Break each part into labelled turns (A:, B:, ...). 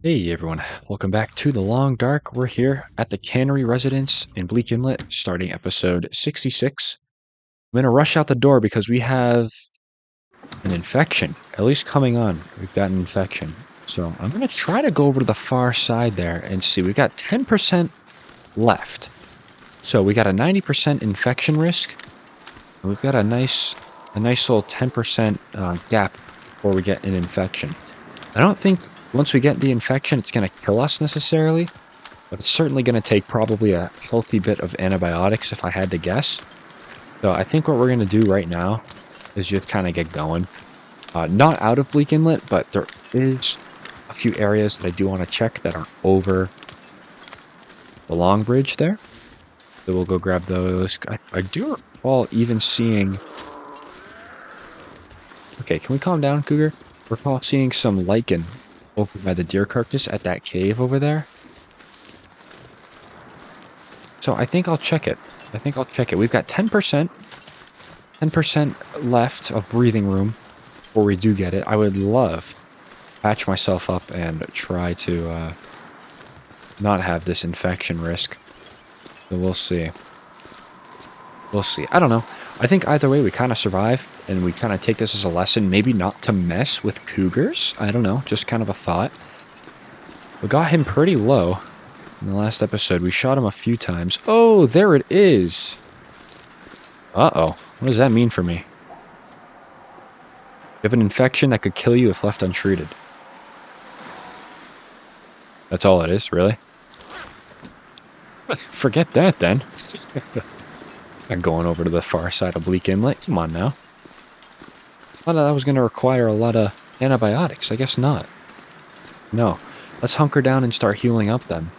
A: Hey everyone, welcome back to The Long Dark. We're here at the Cannery Residence in Bleak Inlet, starting episode 66. I'm gonna rush out the door because we have an infection, at least coming on. We've got an infection. So I'm gonna try to go over to the far side there and see. We've got 10% left. So we got a 90% infection risk. And we've got a nice little 10% gap before we get an infection. I don't think once we get the infection, it's going to kill us necessarily, but it's certainly going to take probably a healthy bit of antibiotics if I had to guess. So I think what we're going to do right now is just kind of get going. Not out of Bleak Inlet, but there is a few areas that I do want to check that are over the Long Bridge there. So we'll go grab those. I do recall even seeing... Okay, can we calm down, Cougar? Recall seeing some lichen over by the deer carcass at that cave over there. So I think I'll check it. We've got 10% left of breathing room before we do get it. I would love to patch myself up and try to not have this infection risk. So we'll see. I don't know. I think either way we kind of survive, and we kind of take this as a lesson, maybe not to mess with cougars. I don't know, just kind of a thought. We got him pretty low in the last episode. We shot him a few times. Oh, there it is. Uh-oh. What does that mean for me? You have an infection that could kill you if left untreated. That's all it is, really? Forget that, then. I'm going over to the far side of Bleak Inlet. Come on now. I thought that was going to require a lot of antibiotics. I guess not. No. Let's hunker down and start healing up, then.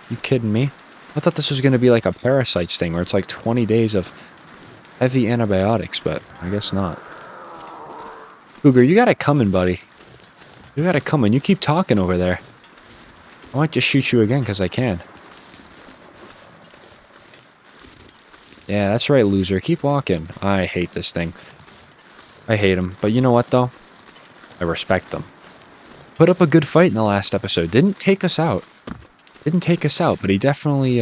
A: You kidding me? I thought this was going to be like a parasites thing, where it's like 20 days of heavy antibiotics, but I guess not. Cougar, you got it coming, buddy. You got it coming. You keep talking over there. I might just shoot you again, because I can. Yeah, that's right, loser. Keep walking. I hate this thing. I hate him. But you know what, though? I respect them. Put up a good fight in the last episode. Didn't take us out, but he definitely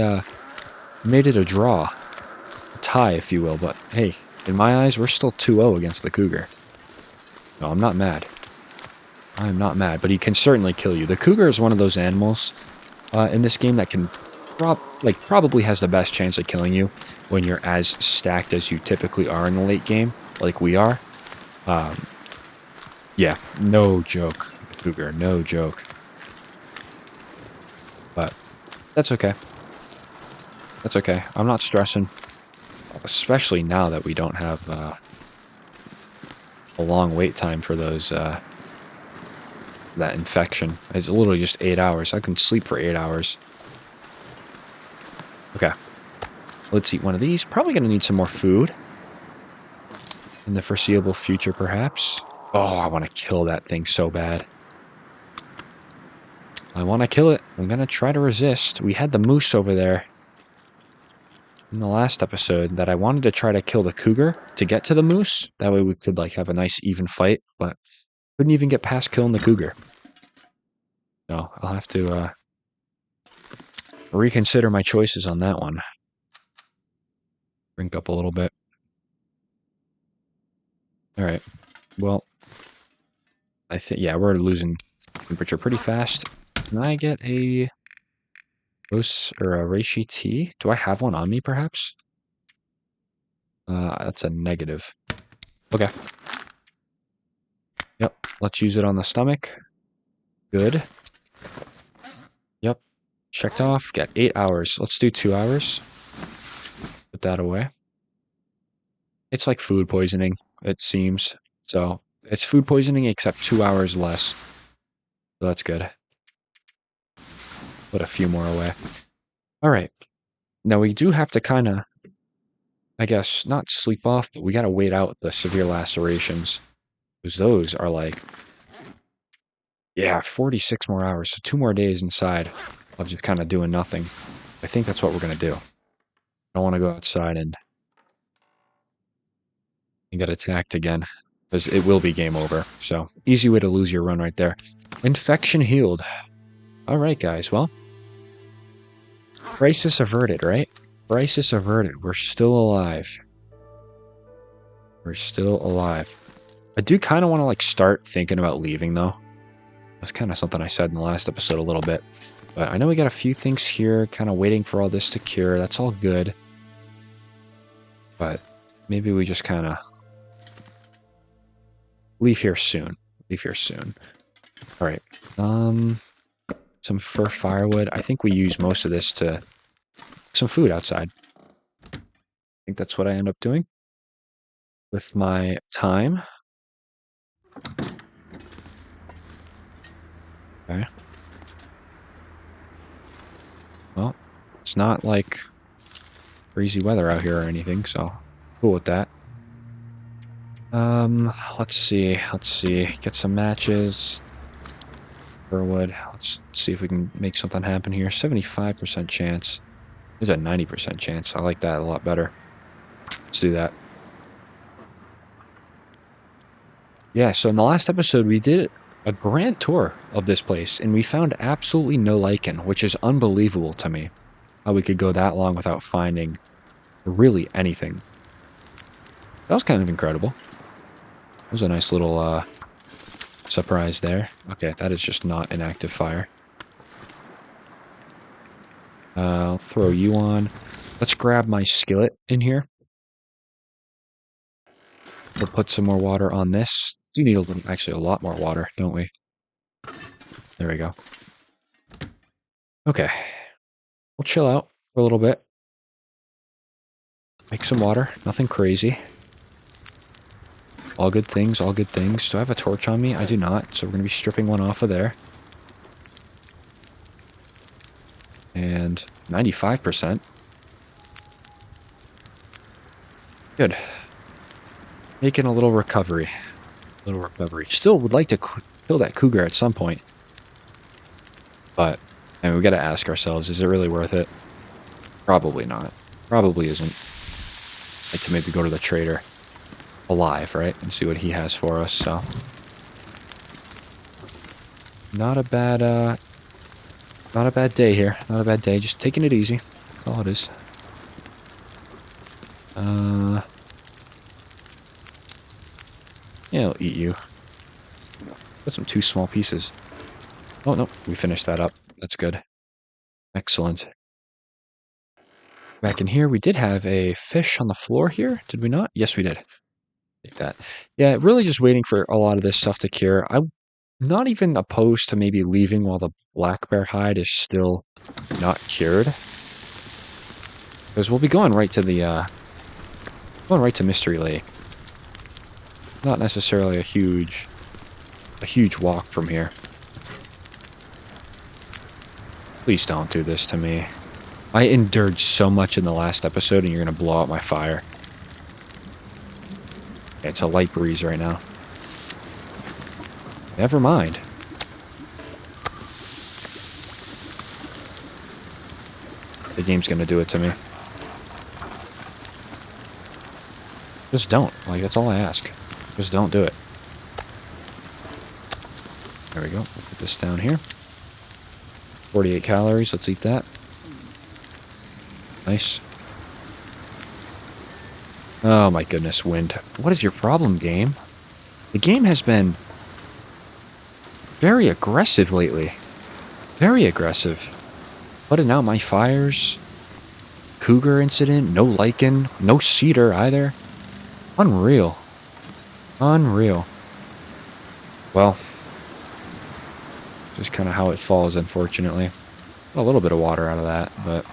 A: made it a draw. A tie, if you will. But hey, in my eyes, we're still 2-0 against the cougar. No, I'm not mad. I'm not mad, but he can certainly kill you. The cougar is one of those animals in this game that can probably has the best chance of killing you when you're as stacked as you typically are in the late game, like we are. Yeah, no joke, cougar, no joke. But that's okay. That's okay. I'm not stressing, especially now that we don't have a long wait time for those that infection. It's literally just 8 hours. I can sleep for 8 hours. Okay. Let's eat one of these. Probably going to need some more food in the foreseeable future, perhaps. Oh, I want to kill that thing so bad. I want to kill it. I'm going to try to resist. We had the moose over there in the last episode that I wanted to try to kill the cougar to get to the moose. That way we could like have a nice even fight, but couldn't even get past killing the cougar. No, I'll have to reconsider my choices on that one. Drink up a little bit. Alright. Well, I think, yeah, we're losing temperature pretty fast. Can I get a Rose or a Reishi tea? Do I have one on me, perhaps? That's a negative. Okay. Yep, let's use it on the stomach. Good. Yep, checked off. Got 8 hours. Let's do 2 hours. Put that away. It's like food poisoning, it seems. So, it's food poisoning except 2 hours less. So that's good. Put a few more away. Alright. Now we do have to kind of, I guess, not sleep off, but we got to wait out the severe lacerations. Because those are like, yeah, 46 more hours. So 2 more days inside of just kind of doing nothing. I think that's what we're going to do. I don't want to go outside and get attacked again. because it will be game over. So easy way to lose your run right there. Infection healed. All right, guys. Well, crisis averted, right? Crisis averted. We're still alive. We're still alive. I do kind of want to like start thinking about leaving though. That's kind of something I said in the last episode a little bit. But I know we got a few things here, kind of waiting for all this to cure. That's all good. But maybe we just kind of leave here soon. Leave here soon. All right. Some fur firewood. I think we use most of this to some food outside. I think that's what I end up doing with my time. Okay. Well, it's not like crazy weather out here or anything, so cool with that. Let's see. Get some matches. Furwood. Let's see if we can make something happen here. 75% chance. There's a 90% chance. I like that a lot better. Let's do that. Yeah, so in the last episode, we did a grand tour of this place, and we found absolutely no lichen, which is unbelievable to me. How we could go that long without finding really anything. That was kind of incredible. It was a nice little surprise there. Okay, that is just not an active fire. I'll throw you on. Let's grab my skillet in here. We'll put some more water on this. We need actually a lot more water, don't we? There we go. Okay. We'll chill out for a little bit. Make some water. Nothing crazy. All good things, all good things. Do I have a torch on me? I do not, so we're going to be stripping one off of there. And 95%. Good. Making a little recovery. Still would like to kill that cougar at some point. But, and we got to ask ourselves, is it really worth it? Probably not. Probably isn't. Like to maybe go to the trader alive, right? And see what he has for us, so. Not a bad day here. Not a bad day. Just taking it easy. That's all it is. Yeah, I'll eat you. Got some 2 small pieces. Oh, no. We finished that up. That's good. Excellent. Back in here, we did have a fish on the floor here. Did we not? Yes, we did. Take that. Yeah, really just waiting for a lot of this stuff to cure. I'm not even opposed to maybe leaving while the black bear hide is still not cured. Because we'll be going right to the, Mystery Lake. Not necessarily a huge walk from here. Please don't do this to me. I endured so much in the last episode, and you're going to blow out my fire. It's a light breeze right now. Never mind. The game's going to do it to me. Just don't. Like, that's all I ask. Just don't do it. There we go. We'll put this down here. 48 calories. Let's eat that. Nice. Oh my goodness, wind. What is your problem, game? The game has been very aggressive lately. Very aggressive. Putting out my fires. Cougar incident. No lichen. No cedar either. Unreal. Unreal. Well, just kind of how it falls, unfortunately. Got a little bit of water out of that, but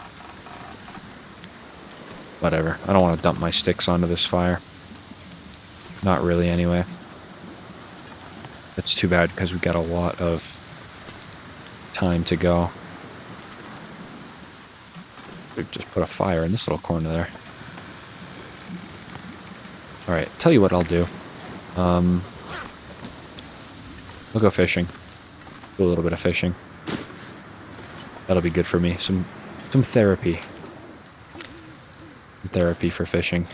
A: whatever. I don't want to dump my sticks onto this fire. Not really, anyway. That's too bad, because we got a lot of time to go. We've just put a fire in this little corner there. Alright, tell you what I'll do. We'll go fishing. Do a little bit of fishing. That'll be good for me. Some therapy. Therapy for fishing.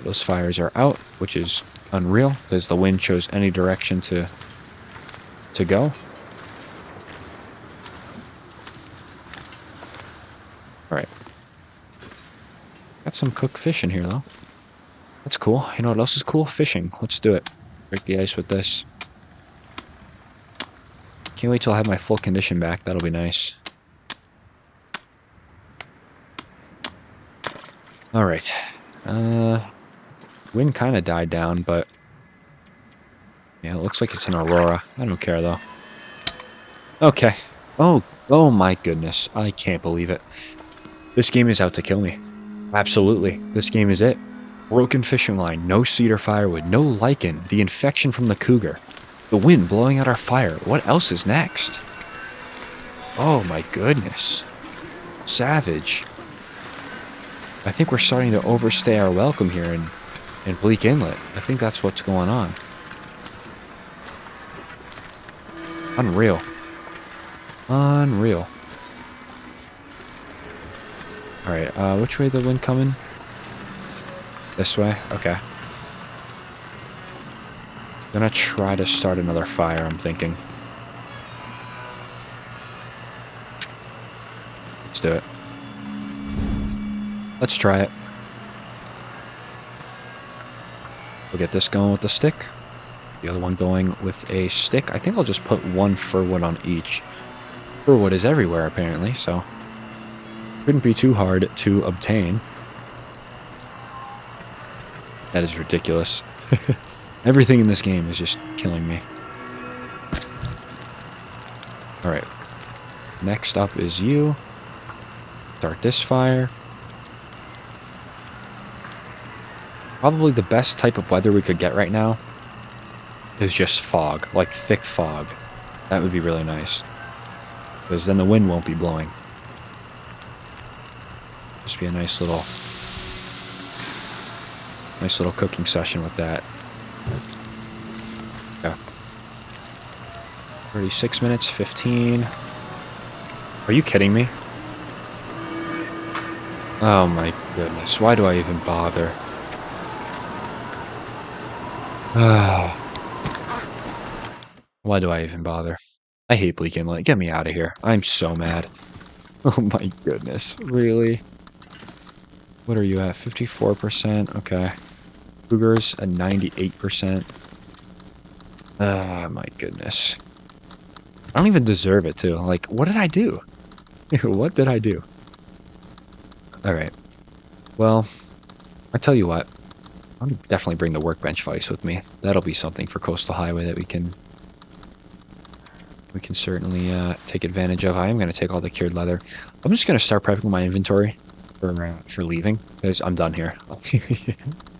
A: those fires are out, which is unreal, because the wind chose any direction to go. Alright. Got some cooked fish in here, though. That's cool. You know what else is cool? Fishing. Let's do it. Break the ice with this. Can't wait till I have my full condition back. That'll be nice. Alright. Wind kind of died down, but... yeah, it looks like it's an aurora. I don't care, though. Okay. Oh my goodness. I can't believe it. This game is out to kill me. Absolutely. This game is it. Broken fishing line, no cedar firewood, no lichen, the infection from the cougar, the wind blowing out our fire. What else is next? Oh my goodness. Savage. I think we're starting to overstay our welcome here in Bleak Inlet. I think that's what's going on. Unreal. Unreal. Alright, which way the wind coming? This way? Okay. Gonna try to start another fire, I'm thinking. Let's do it. Let's try it. We'll get this going with the stick. The other one going with a stick. I think I'll just put one fir wood on each. Fir wood is everywhere, apparently, so... shouldn't be too hard to obtain. That is ridiculous. Everything in this game is just killing me. Alright. Next up is you. Start this fire. Probably the best type of weather we could get right now is just fog. Like thick fog. That would be really nice. Because then the wind won't be blowing. Just be a nice little cooking session with that. Yeah. 36 minutes, 15. Are you kidding me? Oh my goodness. Why do I even bother? Why do I even bother? I hate Bleak Inlet. Get me out of here. I'm so mad. Oh my goodness. Really? What are you at? 54%? Okay. Cougars at 98%. My goodness. I don't even deserve it, too. Like, what did I do? What did I do? Alright. Well, I tell you what. I'll definitely bring the workbench vise with me. That'll be something for Coastal Highway that we can certainly take advantage of. I am going to take all the cured leather. I'm just going to start prepping my inventory for leaving, because I'm done here.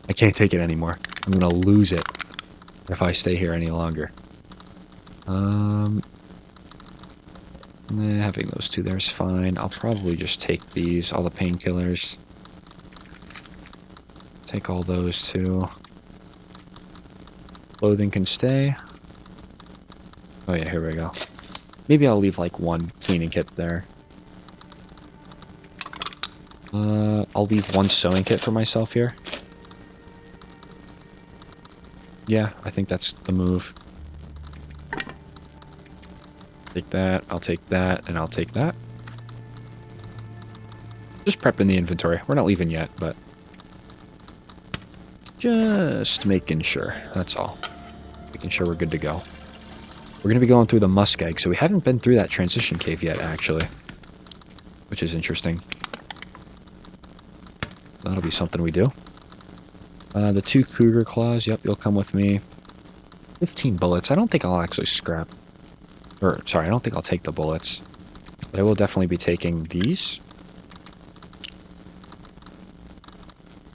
A: I can't take it anymore. I'm going to lose it if I stay here any longer. Having those two there is fine. I'll probably just take these, all the painkillers. Take all those too. Clothing can stay. Oh yeah, here we go. Maybe I'll leave like one cleaning kit there. I'll leave one sewing kit for myself here. Yeah, I think that's the move. Take that, I'll take that, and I'll take that. Just prepping the inventory. We're not leaving yet, but... just making sure, that's all. Making sure we're good to go. We're going to be going through the Muskeg, so we haven't been through that transition cave yet, actually. Which is interesting. That'll be something we do. The 2 cougar claws, yep, you'll come with me. 15 bullets. I don't think I'll actually scrap. Or, sorry, I don't think I'll take the bullets. But I will definitely be taking these.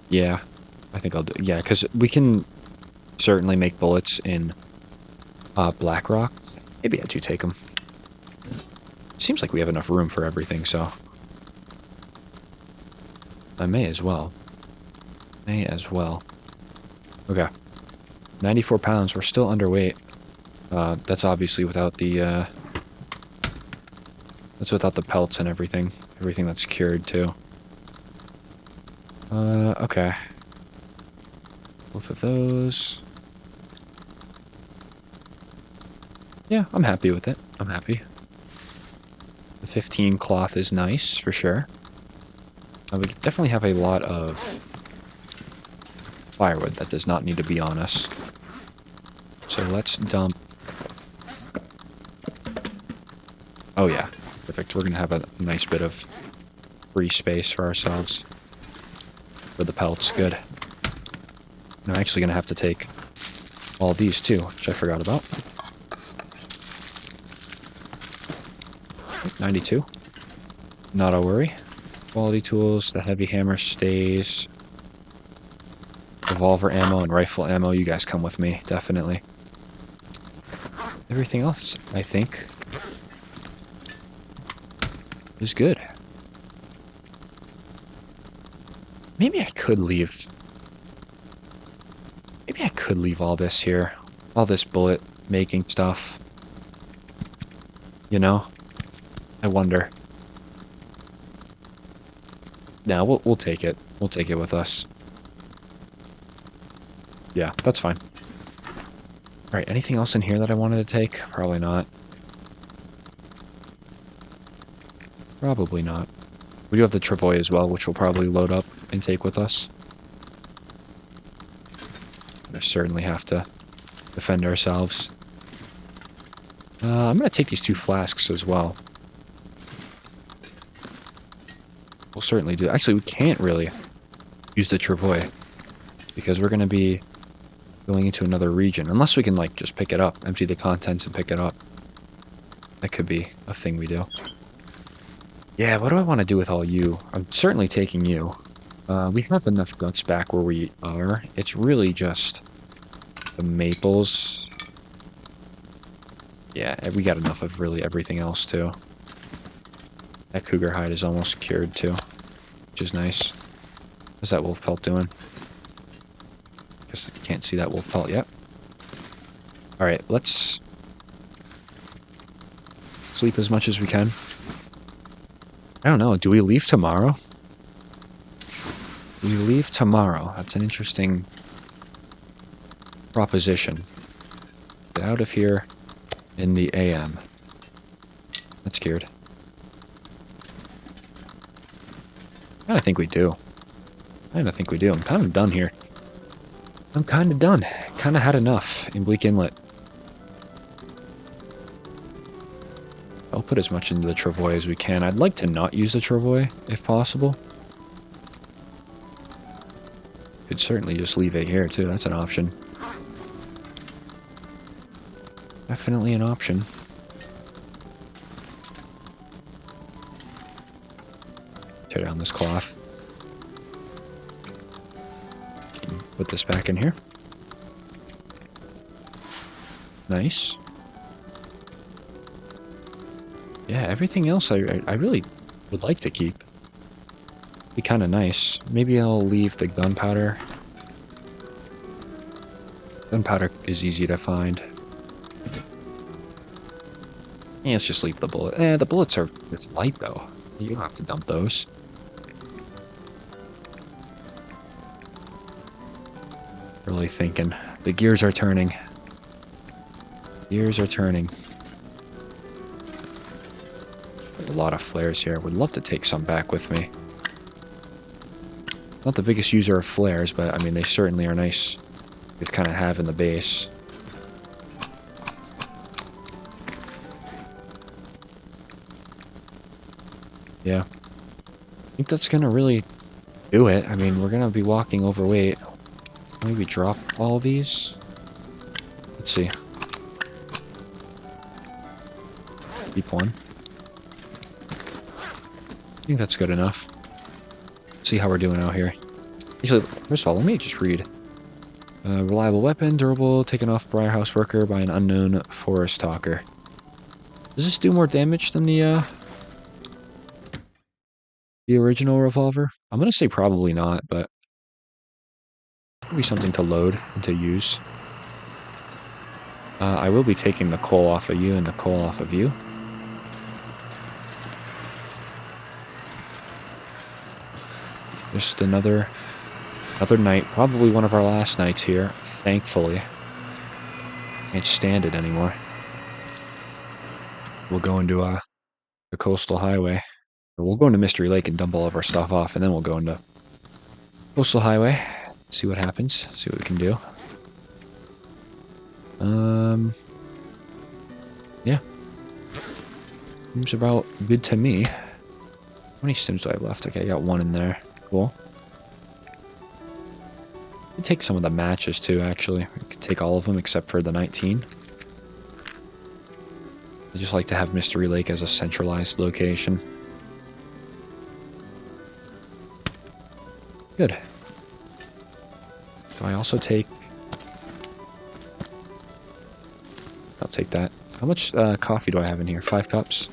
A: Yeah, I think I'll do... yeah, because we can certainly make bullets in Black Rock. Maybe I do take them. Seems like we have enough room for everything, so... I may as well. May as well. Okay. 94 pounds. We're still underweight. That's obviously without the, that's without the pelts and everything. Everything that's cured, too. Okay. Both of those. Yeah, I'm happy with it. I'm happy. The 15 cloth is nice, for sure. We definitely have a lot of firewood that does not need to be on us. So let's dump... Oh yeah, perfect. We're going to have a nice bit of free space for ourselves. For the pelts, good. I'm actually going to have to take all these too, which I forgot about. 92. Not a worry. Quality tools, the heavy hammer stays. Revolver ammo and rifle ammo, you guys come with me, definitely. Everything else, I think, is good. Maybe I could leave... Maybe I could leave all this here. All this bullet making stuff. You know? I wonder. Nah, we'll take it. We'll take it with us. Yeah, that's fine. Alright, anything else in here that I wanted to take? Probably not. Probably not. We do have the Travois as well, which we'll probably load up and take with us. We certainly have to defend ourselves. I'm going to take these 2 flasks as well. We'll certainly do. Actually, we can't really use the Travois because we're going to be going into another region. Unless we can, like, just pick it up, empty the contents and pick it up. That could be a thing we do. Yeah, what do I want to do with all you? I'm certainly taking you. We have enough guts back where we are. It's really just the maples. Yeah, we got enough of really everything else, too. That cougar hide is almost cured, too. Which is nice. What's that wolf pelt doing? Guess I can't see that wolf pelt yet. Alright, let's sleep as much as we can. I don't know, do we leave tomorrow? We leave tomorrow. That's an interesting proposition. Get out of here in the AM. That's scared. I think we do. I'm kind of done here. I'm kind of done. Kind of had enough in Bleak Inlet. I'll put as much into the Travois as we can. I'd like to not use the Travois, if possible. Could certainly just leave it here, too. That's an option. Definitely an option. Tear down this cloth. Put this back in here. Nice. Yeah, everything else I really would like to keep. Be kind of nice. Maybe I'll leave the gunpowder. Gunpowder is easy to find. Yeah, let's just leave the bullet. The bullets are light, though. You don't have to dump those. Really thinking. The gears are turning. Gears are turning. A lot of flares here. Would love to take some back with me. Not the biggest user of flares, but I mean, they certainly are nice to kind of have in the base. Yeah. I think that's going to really do it. I mean, we're going to be walking overweight. Maybe drop all these? Let's see. Keep one. I think that's good enough. See how we're doing out here. Actually, first of all, let me just read. Reliable weapon, durable, taken off Briarhouse Worker by an unknown forest talker. Does this do more damage than the original revolver? I'm gonna say probably not, but maybe something to load and to use. I will be taking the coal off of you and the coal off of you. Just another Another night, probably one of our last nights here, thankfully. Can't stand it anymore. We'll go into the coastal highway. Or we'll go into Mystery Lake and dump all of our stuff off, and then we'll go into coastal highway. See what happens. See what we can do. Yeah. Seems about good to me. How many stims do I have left? Okay, I got one in there. Cool. We could take some of the matches too, actually. We could take all of them except for the 19. I just like to have Mystery Lake as a centralized location. Good. Do I also take... I'll take that. How much coffee do I have in here? 5 cups?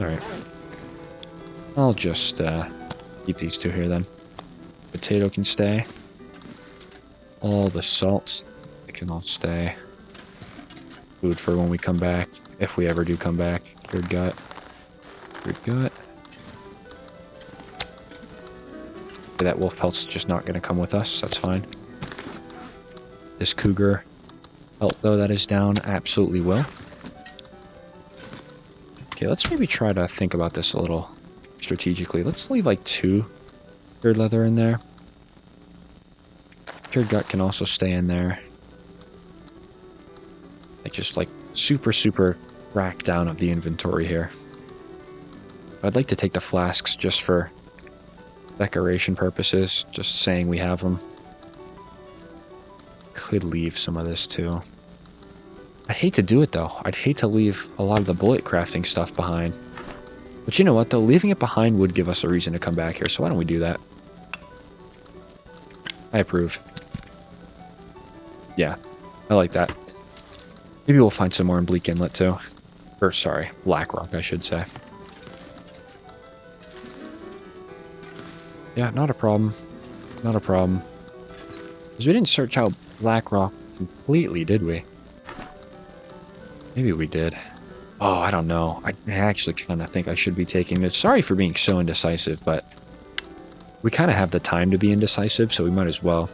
A: Alright. I'll just keep these two here then. Potato can stay. All the salt, it can all stay. Food for when we come back, if we ever do come back. Good gut. Good gut. Okay, that wolf pelt's just not going to come with us. That's fine. This cougar pelt, though, that is down, absolutely will. Okay, let's maybe try to think about this a little strategically. Let's leave like 2 cured leather in there. Cured gut can also stay in there. Like just like super crack down of the inventory here. I'd like to take the flasks just for decoration purposes, just saying we have them. Could leave some of this too. I'd hate to do it though. I'd hate to leave a lot of the bullet crafting stuff behind. But you know what though? Leaving it behind would give us a reason to come back here, so why don't we do that? I approve. Yeah, I like that. Maybe we'll find some more in Bleak Inlet too. Or sorry, Blackrock I should say. Yeah, not a problem. Not a problem. Because we didn't search out Blackrock completely, did we? Maybe we did. Oh, I don't know. I actually kind of think I should be taking this. Sorry for being so indecisive, but we kind of have the time to be indecisive, so we might as well.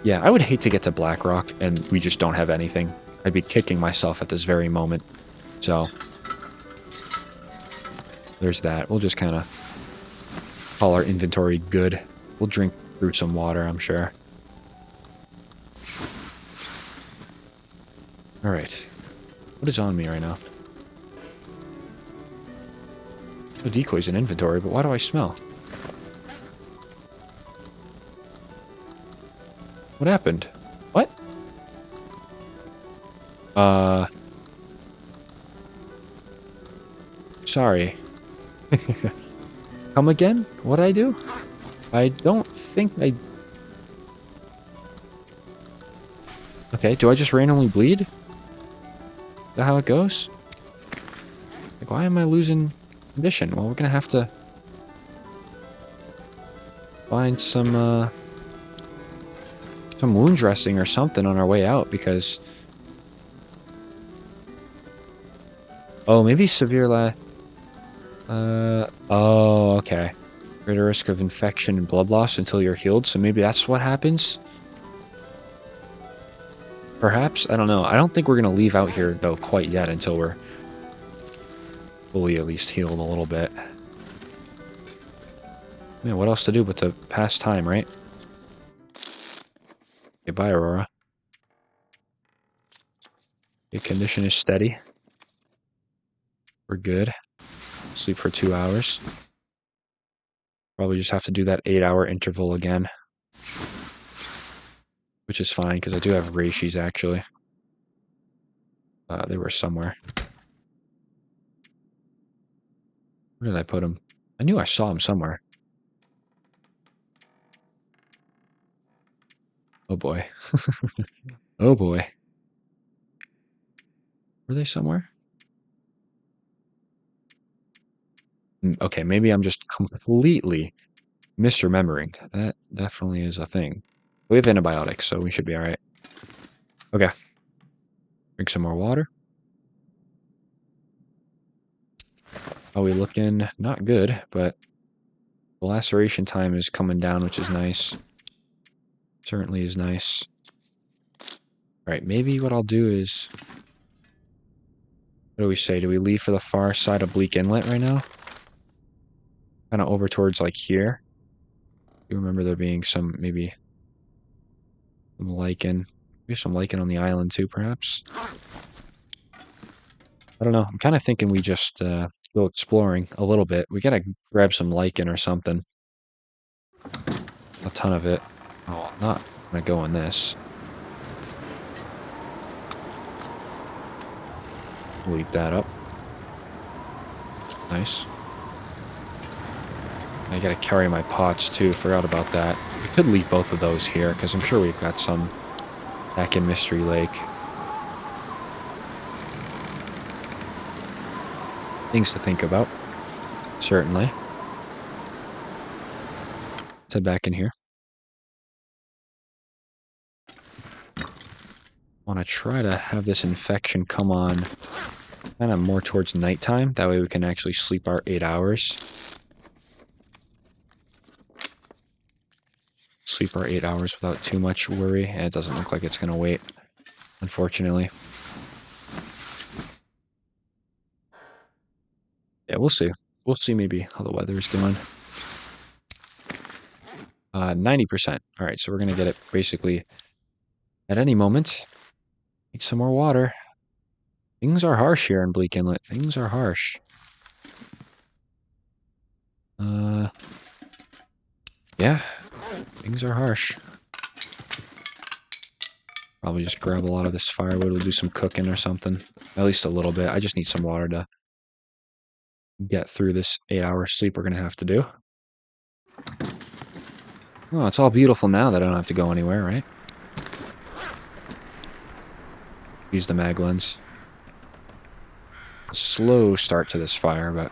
A: Yeah, I would hate to get to Blackrock and we just don't have anything. I'd be kicking myself at this very moment. So, there's that. We'll just kind of call our inventory good. We'll drink through some water, I'm sure. Alright. What is on me right now? No decoys in inventory, but why do I smell? What happened? What? Sorry. Come again? What'd I do? I don't think I... Okay, do I just randomly bleed? Is that how it goes? Like, why am I losing condition? Well, we're gonna have to find some wound dressing or something on our way out, because... Oh, maybe severe oh, okay. Greater risk of infection and blood loss until you're healed, so maybe that's what happens? Perhaps? I don't know. I don't think we're going to leave out here, though, quite yet until we're fully at least healed a little bit. Man, what else to do but to pass time, right? Goodbye, Aurora. Your condition is steady. We're good. Sleep for 2 hours. Probably just have to do that 8-hour interval again. Which is fine, because I do have Reishis, actually. They were somewhere. Where did I put them? I knew I saw them somewhere. Oh boy. Oh boy. Were they somewhere? Okay, maybe I'm just completely misremembering. That definitely is a thing. We have antibiotics, so we should be alright. Okay. Drink some more water. Are we looking not good, but The laceration time is coming down, which is nice. Certainly is nice. Alright, maybe what I'll do is... What do we say? Do we leave for the far side of Bleak Inlet right now? Kind of over towards, like, here. You remember there being some, maybe... some lichen. Maybe some lichen on the island, too, perhaps? I don't know. I'm kind of thinking we just go exploring a little bit. We gotta grab some lichen or something. A ton of it. Oh, I'm not gonna go in this. We'll eat that up. Nice. I gotta carry my pots too. Forgot about that. We could leave both of those here because I'm sure we've got some back in Mystery Lake. Things to think about. Certainly. Let's head back in here. Want to try to have this infection come on kind of more towards nighttime. That way we can actually sleep our 8 hours. Sleep our 8 hours without too much worry. And it doesn't look like it's going to wait, unfortunately. Yeah, we'll see. We'll see maybe how the weather is doing. 90%. All right, so we're going to get it basically at any moment. Need some more water. Things are harsh here in Bleak Inlet. Things are harsh. Yeah. Things are harsh. Probably just grab a lot of this firewood. We'll do some cooking or something. At least a little bit. I just need some water to get through this 8-hour sleep we're going to have to do. Oh, it's all beautiful now that I don't have to go anywhere, right? Use the mag lens. Slow start to this fire, but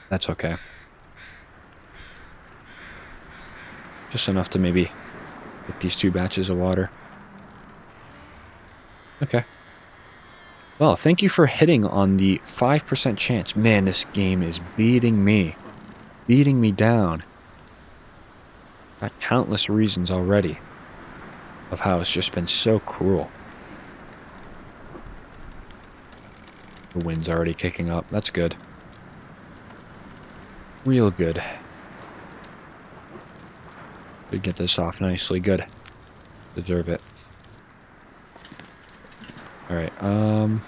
A: that's okay. Just enough to maybe get these 2 batches of water. Okay. Well, thank you for hitting on the 5% chance. Man, this game is beating me. Beating me down. Got countless reasons already of how it's just been so cruel. The wind's already kicking up. That's good. Real good. Could get this off nicely. Good. Deserve it. Alright, I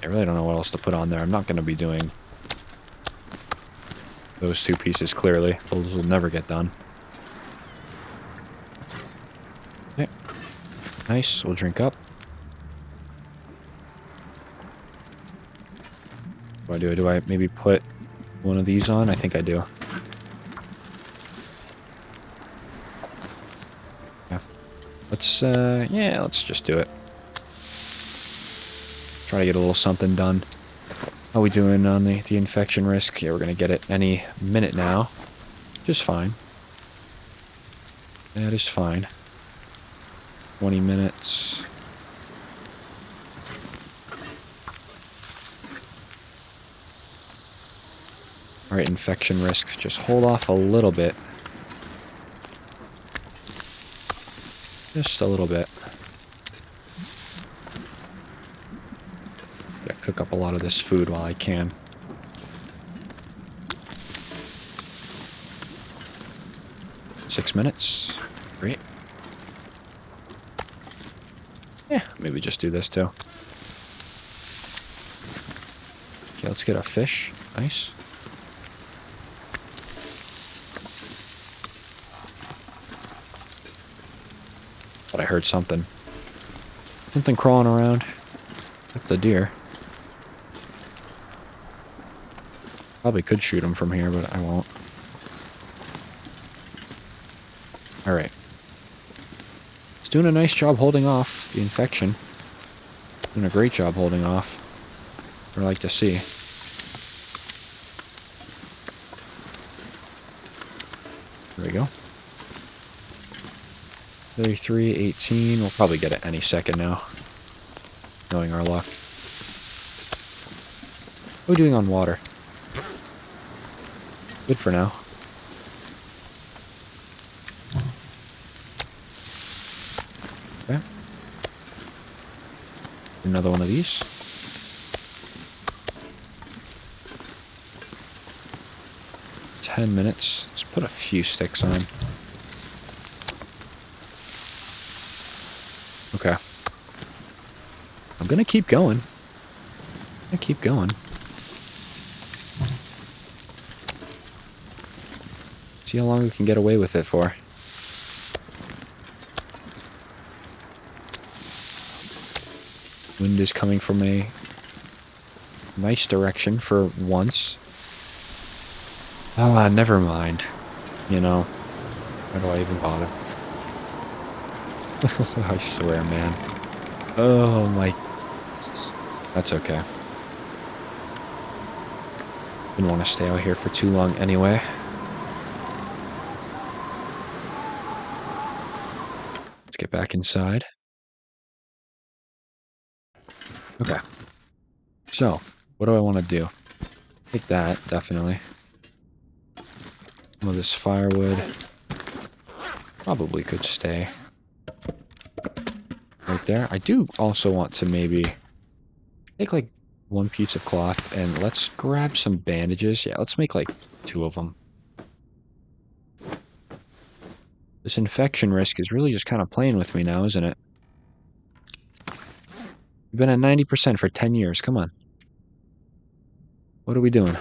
A: really don't know what else to put on there. I'm not going to be doing those 2 pieces, clearly. Those will never get done. Okay. Nice. We'll drink up. What do I do? Do I maybe put one of these on? I think I do. Yeah. Let's just do it. Try to get a little something done. How are we doing on the infection risk? Yeah, we're going to get it any minute now. Just fine. That is fine. 20 minutes. Alright, infection risk. Just hold off a little bit. Just a little bit. Gotta cook up a lot of this food while I can. Six minutes. Great. Yeah, maybe just do this too. Okay, let's get our fish. Nice. But I heard something. Something crawling around. Like the deer. Probably could shoot him from here, but I won't. Alright. It's doing a nice job holding off the infection. Doing a great job holding off. I'd like to see. There we go. 33, 18. We'll probably get it any second now. Knowing our luck. What are we doing on water? Good for now. Okay. Another one of these. $10. Let's put a few sticks on. Okay. I'm gonna keep going. See how long we can get away with it for. Wind is coming from a nice direction for once. Ah, never mind. You know, why do I even bother? I swear, man. Oh my... That's okay. Didn't want to stay out here for too long anyway. Let's get back inside. Okay. So, what do I want to do? Take that, definitely. Some of this firewood probably could stay right there. I do also want to maybe take like one piece of cloth and let's grab some bandages. Yeah, let's make like 2 of them. This infection risk is really just kind of playing with me now, isn't it? We've been at 90% for 10 years. Come on. What are we doing?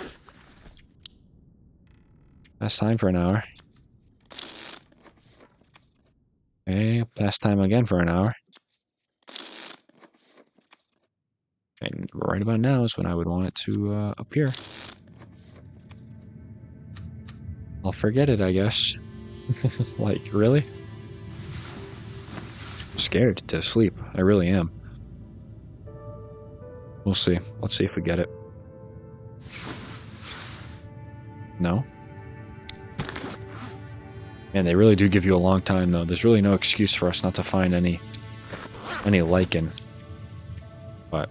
A: Last time for an hour. Okay, last time again for an hour. And right about now is when I would want it to appear. I'll forget it, I guess. Like, really? I'm scared to sleep. I really am. We'll see. Let's see if we get it. No? Man, they really do give you a long time, though. There's really no excuse for us not to find any lichen. But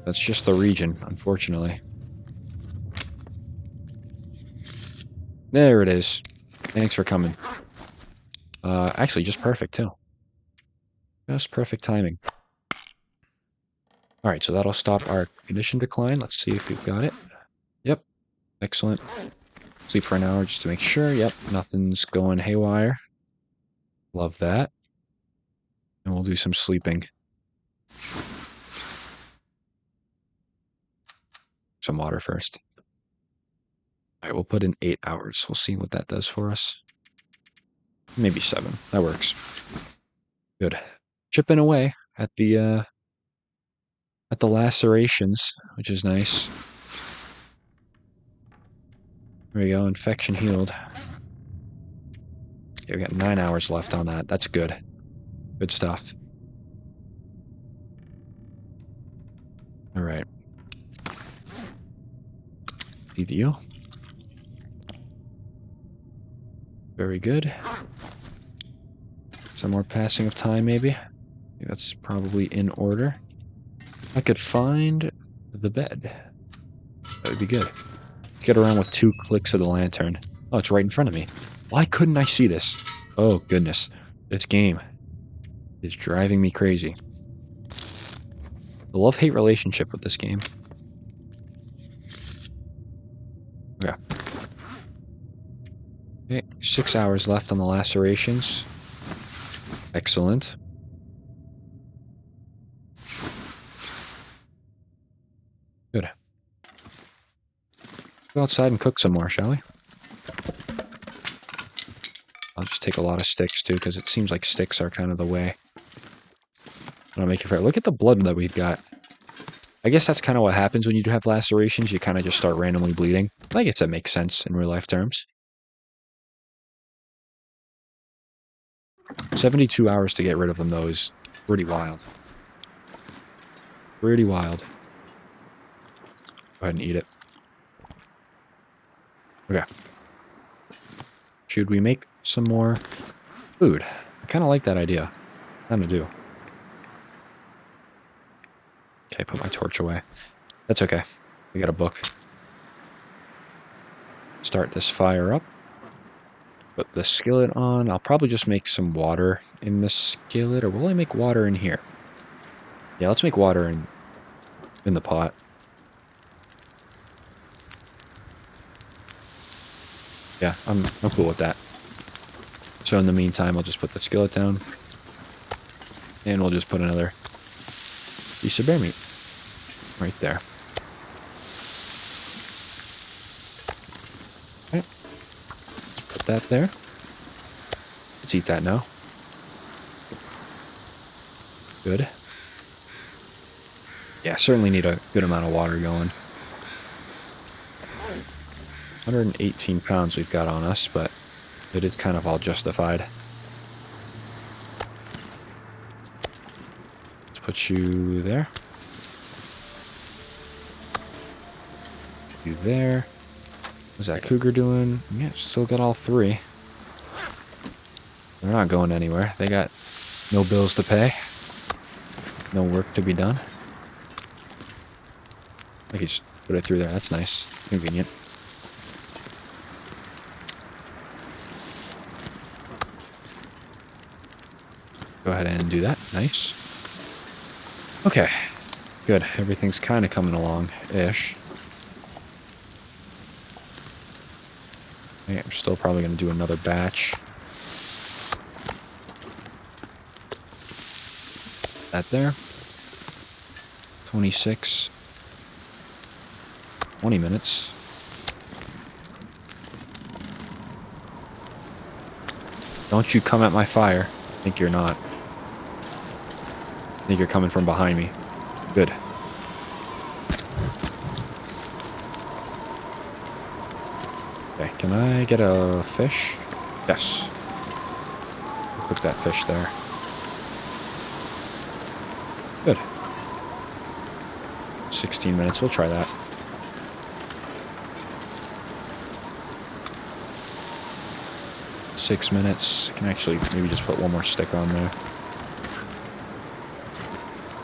A: that's just the region, unfortunately. There it is. Thanks for coming. Actually, just perfect, too. Just perfect timing. Alright, so that'll stop our condition decline. Let's see if we've got it. Yep. Excellent. Sleep for an hour just to make sure. Yep, nothing's going haywire. Love that. And we'll do some sleeping. Some water first. Alright, we'll put in 8 hours. We'll see what that does for us. Maybe 7. That works. Good. Chipping away at the lacerations, which is nice. There we go, infection healed. Okay, we got 9 hours left on that. That's good. Good stuff. Alright. Feed you. Very good. Some more passing of time, maybe? That's probably in order. I could find the bed. That would be good. Get around with 2 clicks of the lantern. Oh, it's right in front of me. Why couldn't I see this? Oh, goodness. This game is driving me crazy. The love-hate relationship with this game. Okay. Okay, 6 hours left on the lacerations. Excellent. Good. Go outside and cook some more, shall we? I'll just take a lot of sticks, too, because it seems like sticks are kind of the way. I'll make it fair. Look at the blood that we've got. I guess that's kind of what happens when you do have lacerations. You kind of just start randomly bleeding. I guess that makes sense in real-life terms. 72 hours to get rid of them, though, is pretty wild. Pretty wild. Go ahead and eat it. Okay. Should we make some more food? I kind of like that idea. I kind of do. Okay, put my torch away. That's okay. We got a book. start this fire up. Put the skillet on. I'll probably just make some water in the skillet, or will I make water in here? Yeah, let's make water in the pot. Yeah, I'm cool with that. So in the meantime, I'll just put the skillet down. And we'll just put another piece of bear meat right there. Okay. Put that there. Let's eat that now. Good. Yeah, certainly need a good amount of water going. 118 pounds we've got on us, but it is kind of all justified. Let's put you there. You there. What's that cougar doing? Yeah, still got all three. They're not going anywhere. They got no bills to pay. No work to be done. I can just put it through there. That's nice. Convenient. Go ahead and do that. Nice. Okay. Good. Everything's kind of coming along-ish. Okay, I'm still probably going to do another batch. That there. 26. 20 minutes. Don't you come at my fire. I think you're not. I think you're coming from behind me. Good. Okay, can I get a fish? Yes. Cook that fish there. Good. 16 minutes, we'll try that. Six minutes. I can actually maybe just put one more stick on there.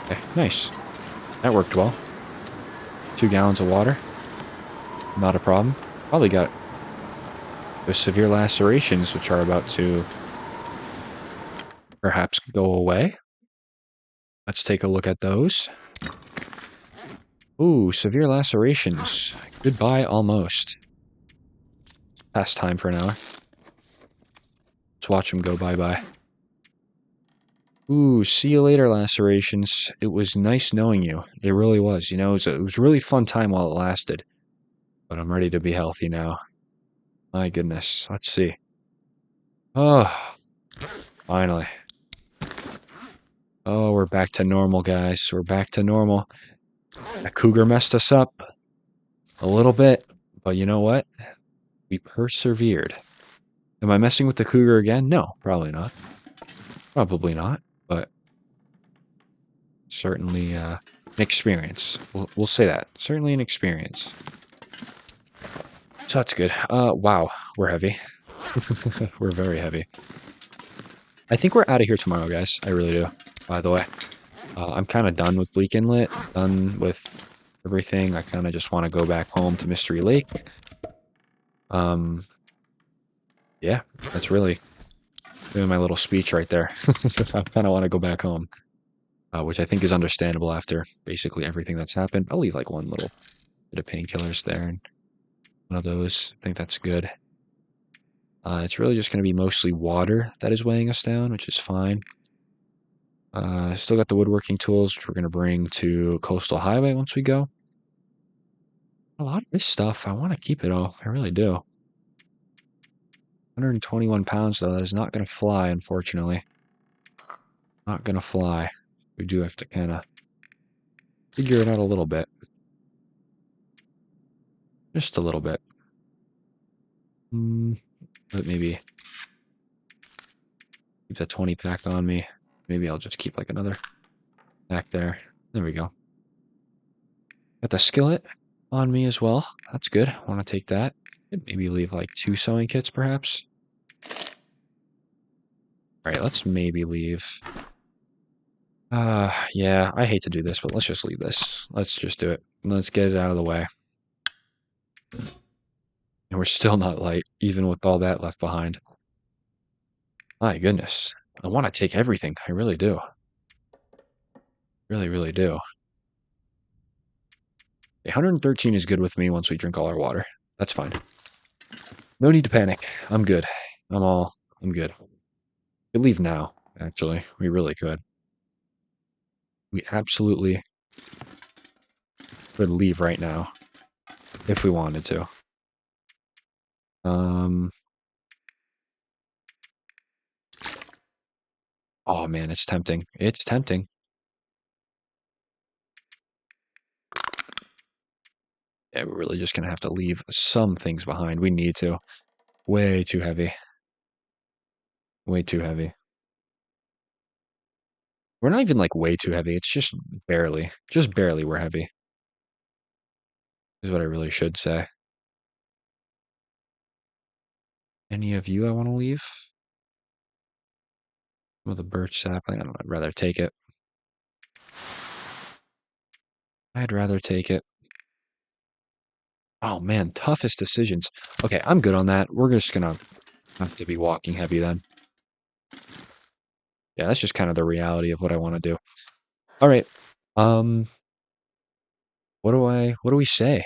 A: Okay, nice. That worked well. 2 gallons of water. Not a problem. Probably got the severe lacerations, which are about to perhaps go away. Let's take a look at those. Ooh, severe lacerations. Goodbye, almost. Past time for an hour. Let's watch them go bye-bye. Ooh, see you later, lacerations. It was nice knowing you. It really was. You know, it was a really fun time while it lasted. But I'm ready to be healthy now. My goodness. Let's see. Oh, finally. Oh, we're back to normal, guys. We're back to normal. That cougar messed us up a little bit. But you know what? We persevered. Am I messing with the cougar again? No, probably not. Probably not. But certainly an experience. We'll say that. Certainly an experience. So that's good. Wow, we're heavy. We're very heavy. I think we're out of here tomorrow, guys. I really do, by the way. I'm kind of done with Bleak Inlet, done with everything. I kind of just want to go back home to Mystery Lake. Yeah, that's really doing my little speech right there. I kind of want to go back home, which I think is understandable after basically everything that's happened. I'll leave like one little bit of painkillers there and one of those. I think that's good. It's really just going to be mostly water that is weighing us down, which is fine. Still got the woodworking tools, which we're going to bring to Coastal Highway once we go. A lot of this stuff, I want to keep it all. I really do. 121 pounds, though. That is not going to fly, unfortunately. Not going to fly. We do have to kind of figure it out a little bit. Just a little bit. But maybe keep that 20 pack on me. Maybe I'll just keep like another pack there. There we go. Got the skillet on me as well. That's good. I want to take that. Maybe leave like 2 sewing kits, perhaps. All right, let's maybe leave. Yeah, I hate to do this, but let's just leave this. Let's just do it. Let's get it out of the way. And we're still not light, even with all that left behind. My goodness. I want to take everything. I really do. Really, really do. 113 is good with me once we drink all our water. That's fine. No need to panic. I'm good. I'm good. We could leave now, actually. We really could. We absolutely could leave right now if we wanted to. Um, oh man, it's tempting. It's tempting. Yeah, we're really just gonna have to leave some things behind. We need to. Way too heavy. Way too heavy. We're not even like way too heavy. It's just barely. Just barely we're heavy. Is what I really should say. Any of you I want to leave? With a birch sapling? I don't know. I'd rather take it. I'd rather take it. Oh man, toughest decisions. Okay, I'm good on that. We're just gonna have to be walking heavy then. Yeah, that's just kind of the reality of what I want to do. All right. Um, what do we say?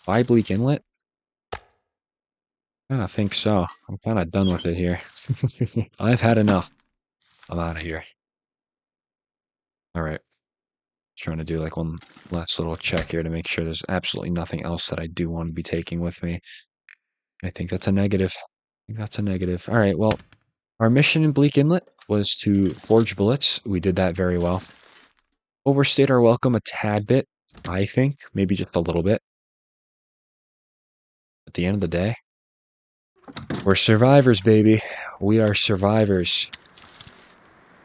A: Buy Bleak Inlet? I don't think so. I'm kind of done with it here. I've had enough. I'm out of here. All right. Trying to do like one last little check here to make sure there's absolutely nothing else that I do want to be taking with me. I think that's a negative. I think that's a negative. All right. Well, our mission in Bleak Inlet was to forge bullets. We did that very well. Overstayed our welcome a tad bit, I think, maybe just a little bit. At the end of the day, we're survivors, baby. We are survivors.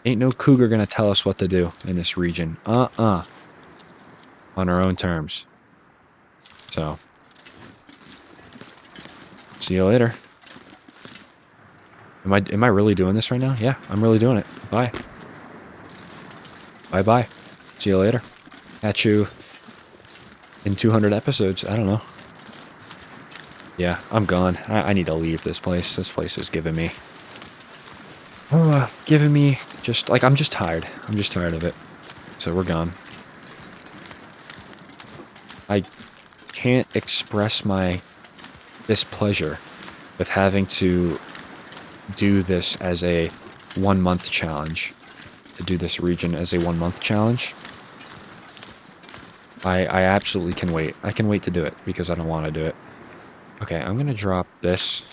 A: Ain't no cougar gonna tell us what to do in this region. On our own terms. So, see you later. Am I really doing this right now? Yeah, I'm really doing it. Bye. Bye-bye. See you later. Catch you in 200 episodes. I don't know. Yeah, I'm gone. I need to leave this place. This place is giving me... just... Like, I'm just tired. I'm just tired of it. So we're gone. I can't express my displeasure with having to do this as a 1-month challenge. To do this region as a 1-month challenge. I absolutely can wait. I can wait to do it because I don't want to do it. Okay, I'm going to drop this.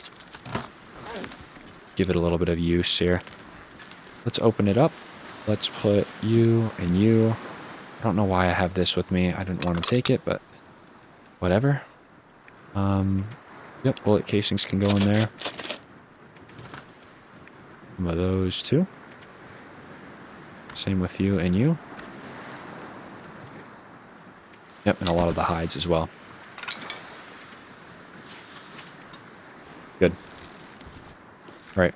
A: Give it a little bit of use here. Let's open it up. Let's put you and you. I don't know why I have this with me. I didn't want to take it, but whatever. Yep, bullet casings can go in there. Some of those too. Same with you and you. Yep, and a lot of the hides as well. Good. All right.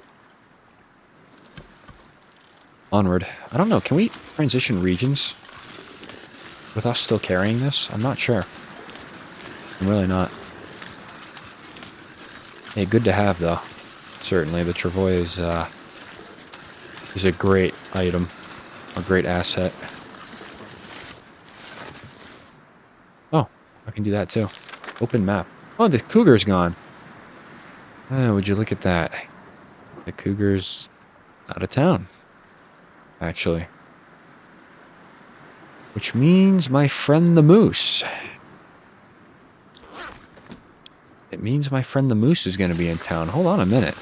A: Onward. I don't know, can we transition regions with us still carrying this? I'm not sure. I'm really not. Hey, good to have, though. Certainly, the Travois is a great item. A great asset. Oh, I can do that, too. Open map. Oh, the cougar's gone. Oh, would you look at that. The cougar's out of town, actually. Which means my friend the moose. It means my friend the moose is going to be in town. Hold on a minute.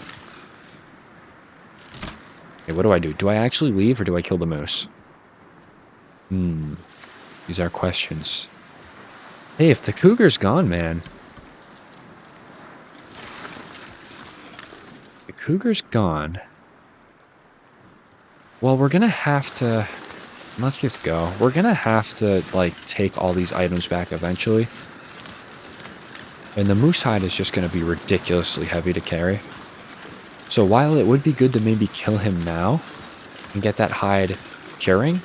A: Okay, what do? Do I actually leave or do I kill the moose? These are questions. Hey, if the cougar's gone, man. The cougar's gone. Well, we're going to have to... Let's just go. We're going to have to, like, take all these items back eventually. And the moose hide is just going to be ridiculously heavy to carry. So while it would be good to maybe kill him now and get that hide curing,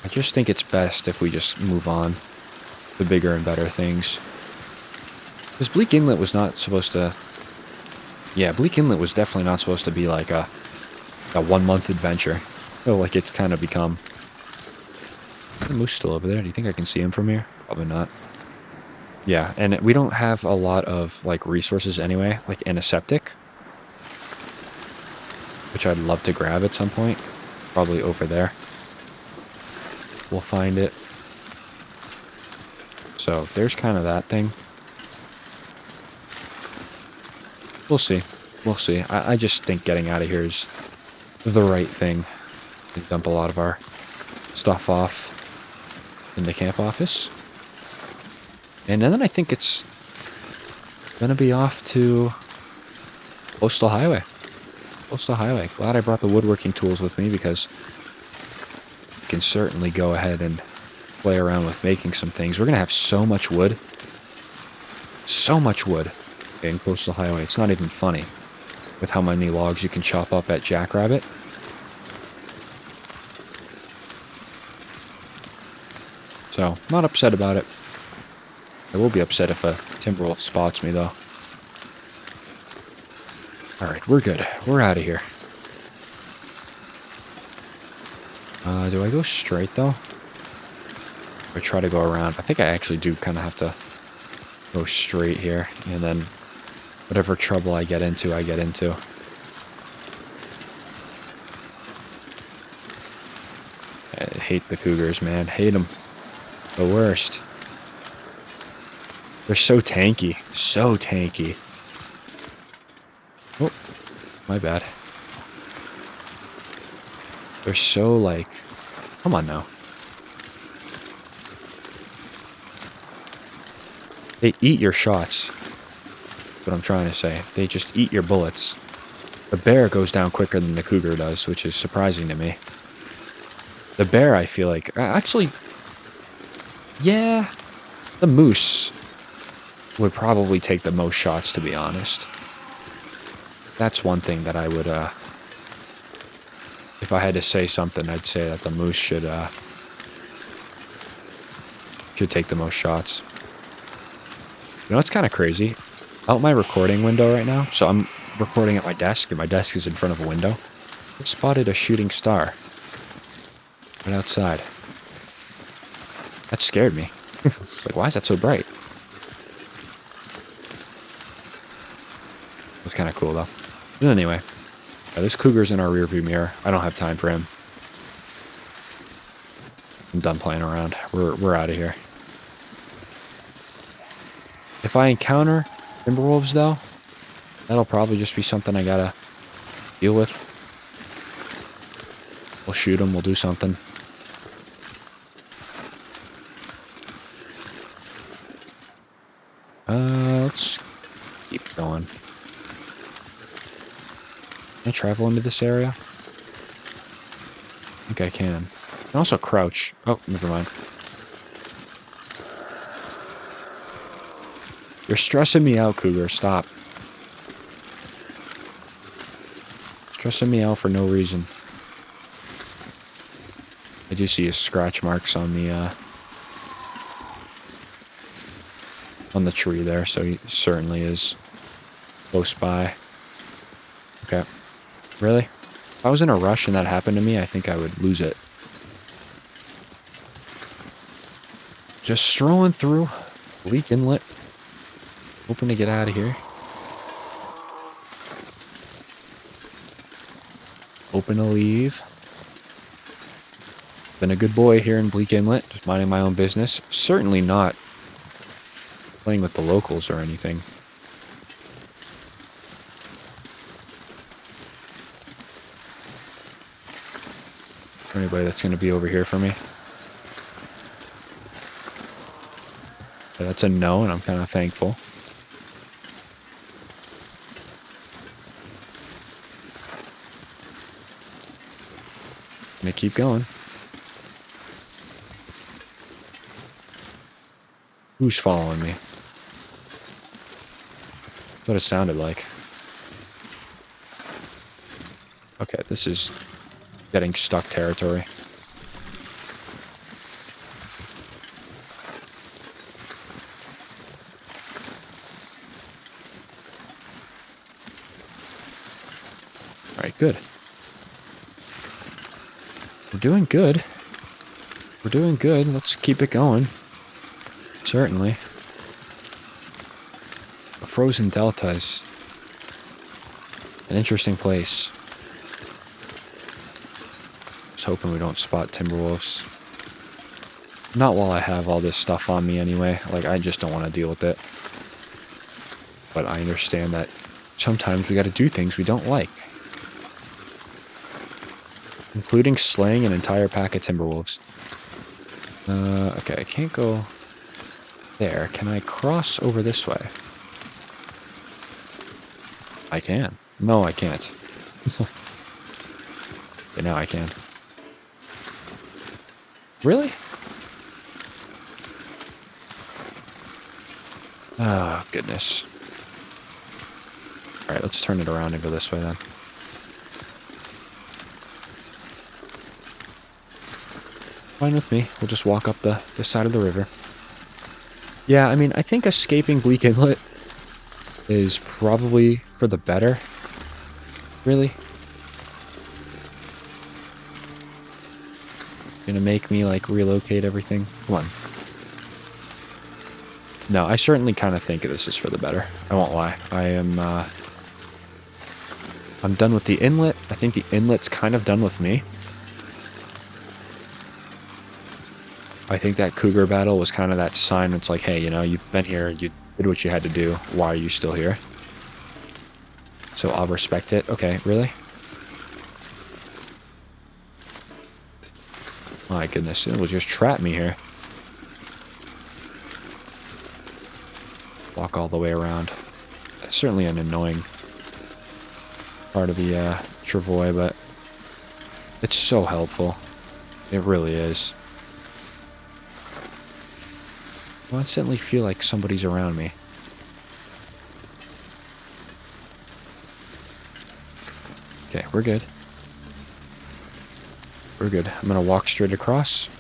A: I just think it's best if we just move on to bigger and better things. Because Bleak Inlet was not supposed to... Yeah, Bleak Inlet was definitely not supposed to be like a 1-month adventure. I feel like it's kind of become... Is the moose still over there? Do you think I can see him from here? Probably not. Yeah, and we don't have a lot of, like, resources anyway, like antiseptic, which I'd love to grab at some point. Probably over there. We'll find it. So, there's kind of that thing. We'll see. We'll see. I just think getting out of here is the right thing. We dump a lot of our stuff off in the camp office. And then I think it's gonna be off to Coastal Highway. Coastal Highway. Glad I brought the woodworking tools with me because I can certainly go ahead and play around with making some things. We're gonna have so much wood. So much wood in Coastal Highway. It's not even funny with how many logs you can chop up at Jackrabbit. So, not upset about it. I will be upset if a Timberwolf spots me, though. Alright, we're good. We're out of here. Do I go straight, though? Or try to go around? I think I actually do kind of have to go straight here. And then whatever trouble I get into, I get into. I hate the cougars, man. Hate them. The worst. They're so tanky. So tanky. Oh, my bad. They're so, like... Come on now. They eat your shots. That's what I'm trying to say. They just eat your bullets. The bear goes down quicker than the cougar does, which is surprising to me. The bear, I feel like... Actually... Yeah... The moose would probably take the most shots, to be honest. That's one thing that I would, if I had to say something, I'd say that the moose should take the most shots. You know, it's kind of crazy. Out my recording window right now, so I'm recording at my desk, and my desk is in front of a window. I spotted a shooting star right outside. That scared me. It's like, why is that so bright? It was kind of cool, though. But anyway, this cougar's in our rearview mirror. I don't have time for him. I'm done playing around. We're out of here. If I encounter Timberwolves, though, that'll probably just be something I gotta deal with. We'll shoot them. We'll do something. Let's keep going. Can I travel into this area? I think I can. I can also crouch. Oh, never mind. You're stressing me out, cougar. Stop. Stressing me out for no reason. I do see his scratch marks on the tree there, so he certainly is close by. Okay. Really? If I was in a rush and that happened to me, I think I would lose it. Just strolling through Bleak Inlet. Hoping to get out of here. Hoping to leave. Been a good boy here in Bleak Inlet, just minding my own business. Certainly not playing with the locals or anything. Anybody that's going to be over here for me? Yeah, that's a no, and I'm kind of thankful. Gonna keep going. Who's following me? That's what it sounded like. Okay, this is getting stuck territory. Alright, good. We're doing good. We're doing good. Let's keep it going. Certainly. The Frozen Delta is an interesting place. Just hoping we don't spot Timberwolves. Not while I have all this stuff on me anyway. Like, I just don't want to deal with it. But I understand that sometimes we got to do things we don't like. Including slaying an entire pack of Timberwolves. Okay, I can't go there. Can I cross over this way? I can. No, I can't. But now I can. Really? Oh, goodness. Alright, let's turn it around and go this way then. Fine with me. We'll just walk up the side of the river. Yeah, I mean, I think escaping Bleak Inlet is probably for the better. Really? Gonna make me, like, relocate everything? Come on. No, I certainly kind of think this is for the better. I won't lie. I'm done with the inlet. I think the inlet's kind of done with me. I think that cougar battle was kind of that sign. It's like, hey, you know, you've been here, you did what you had to do. Why are you still here? So I'll respect it. Okay, really? My goodness, it will just trap me here. Walk all the way around. That's certainly an annoying part of the Travois, but it's so helpful. It really is. I constantly feel like somebody's around me. Okay, we're good. We're good. I'm gonna walk straight across.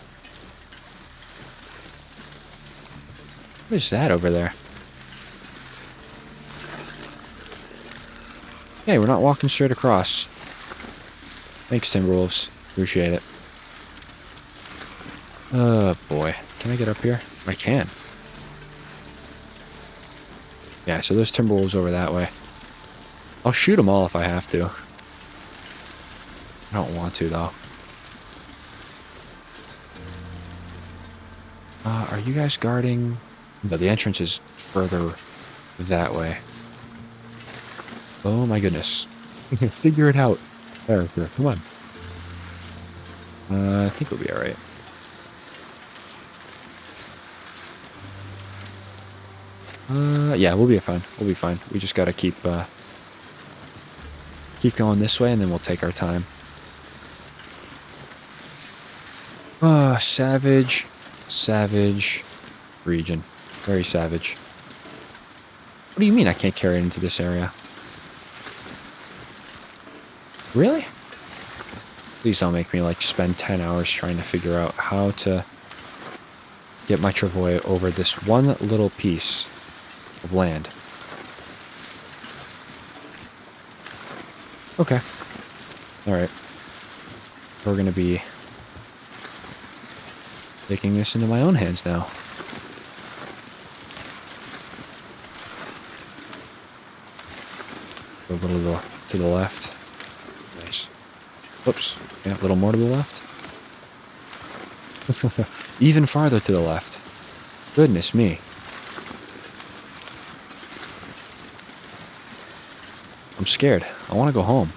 A: What is that over there? Hey, we're not walking straight across. Thanks, Timberwolves. Appreciate it. Oh, boy. Can I get up here? I can. Yeah, so there's Timberwolves over that way. I'll shoot them all if I have to. I don't want to, though. Are you guys guarding? No, the entrance is further that way. Oh my goodness. Figure it out. Character, come on. I think we'll be alright. Yeah, we'll be fine. We'll be fine. We just gotta keep going this way, and then we'll take our time. Savage. Savage region. Very savage. What do you mean I can't carry it into this area? Really? Please don't make me, like, spend 10 hours trying to figure out how to get my Travois over this one little piece of land. Okay. Alright. We're gonna be taking this into my own hands now. A little to the left. Nice. Whoops. Yeah, a little more to the left. Even farther to the left. Goodness me. I'm scared. I want to go home.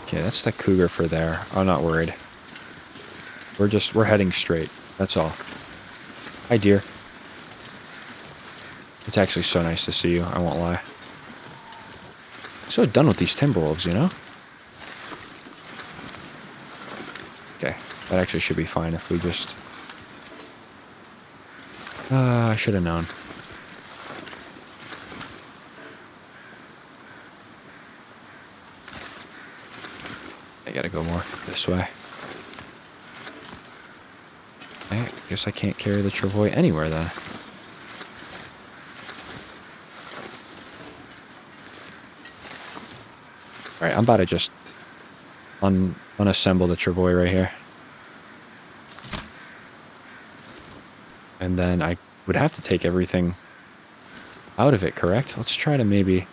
A: Okay, that's the cougar for there. I'm not worried. We're heading straight. That's all. Hi, dear. It's actually so nice to see you, I won't lie. So done with these Timberwolves, you know? Okay, that actually should be fine if we just... I should have known. I gotta go more this way. I guess I can't carry the Travois anywhere then. All right, I'm about to just unassemble the travois right here. And then I would have to take everything out of it, correct? Let's try to maybe...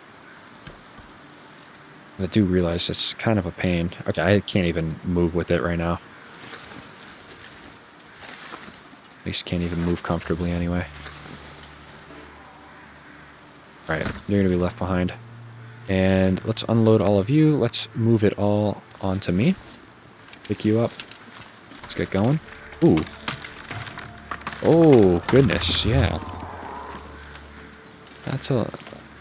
A: I do realize it's kind of a pain. Okay, I can't even move with it right now. At least can't even move comfortably anyway. All right, you're going to be left behind. And let's unload all of you. Let's move it all onto me. Pick you up. Let's get going. Ooh. Oh, goodness, yeah. That's a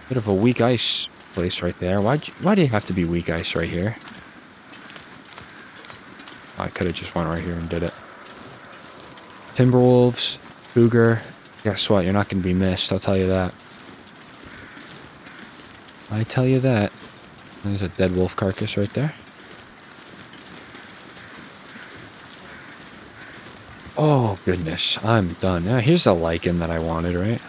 A: bit of a weak ice place right there. Why do you have to be weak ice right here? I could have just went right here and did it. Timberwolves, cougar. Guess what? You're not going to be missed, I'll tell you that. I tell you that. There's a dead wolf carcass right there. Oh, goodness. I'm done. Now, here's the lichen that I wanted, right?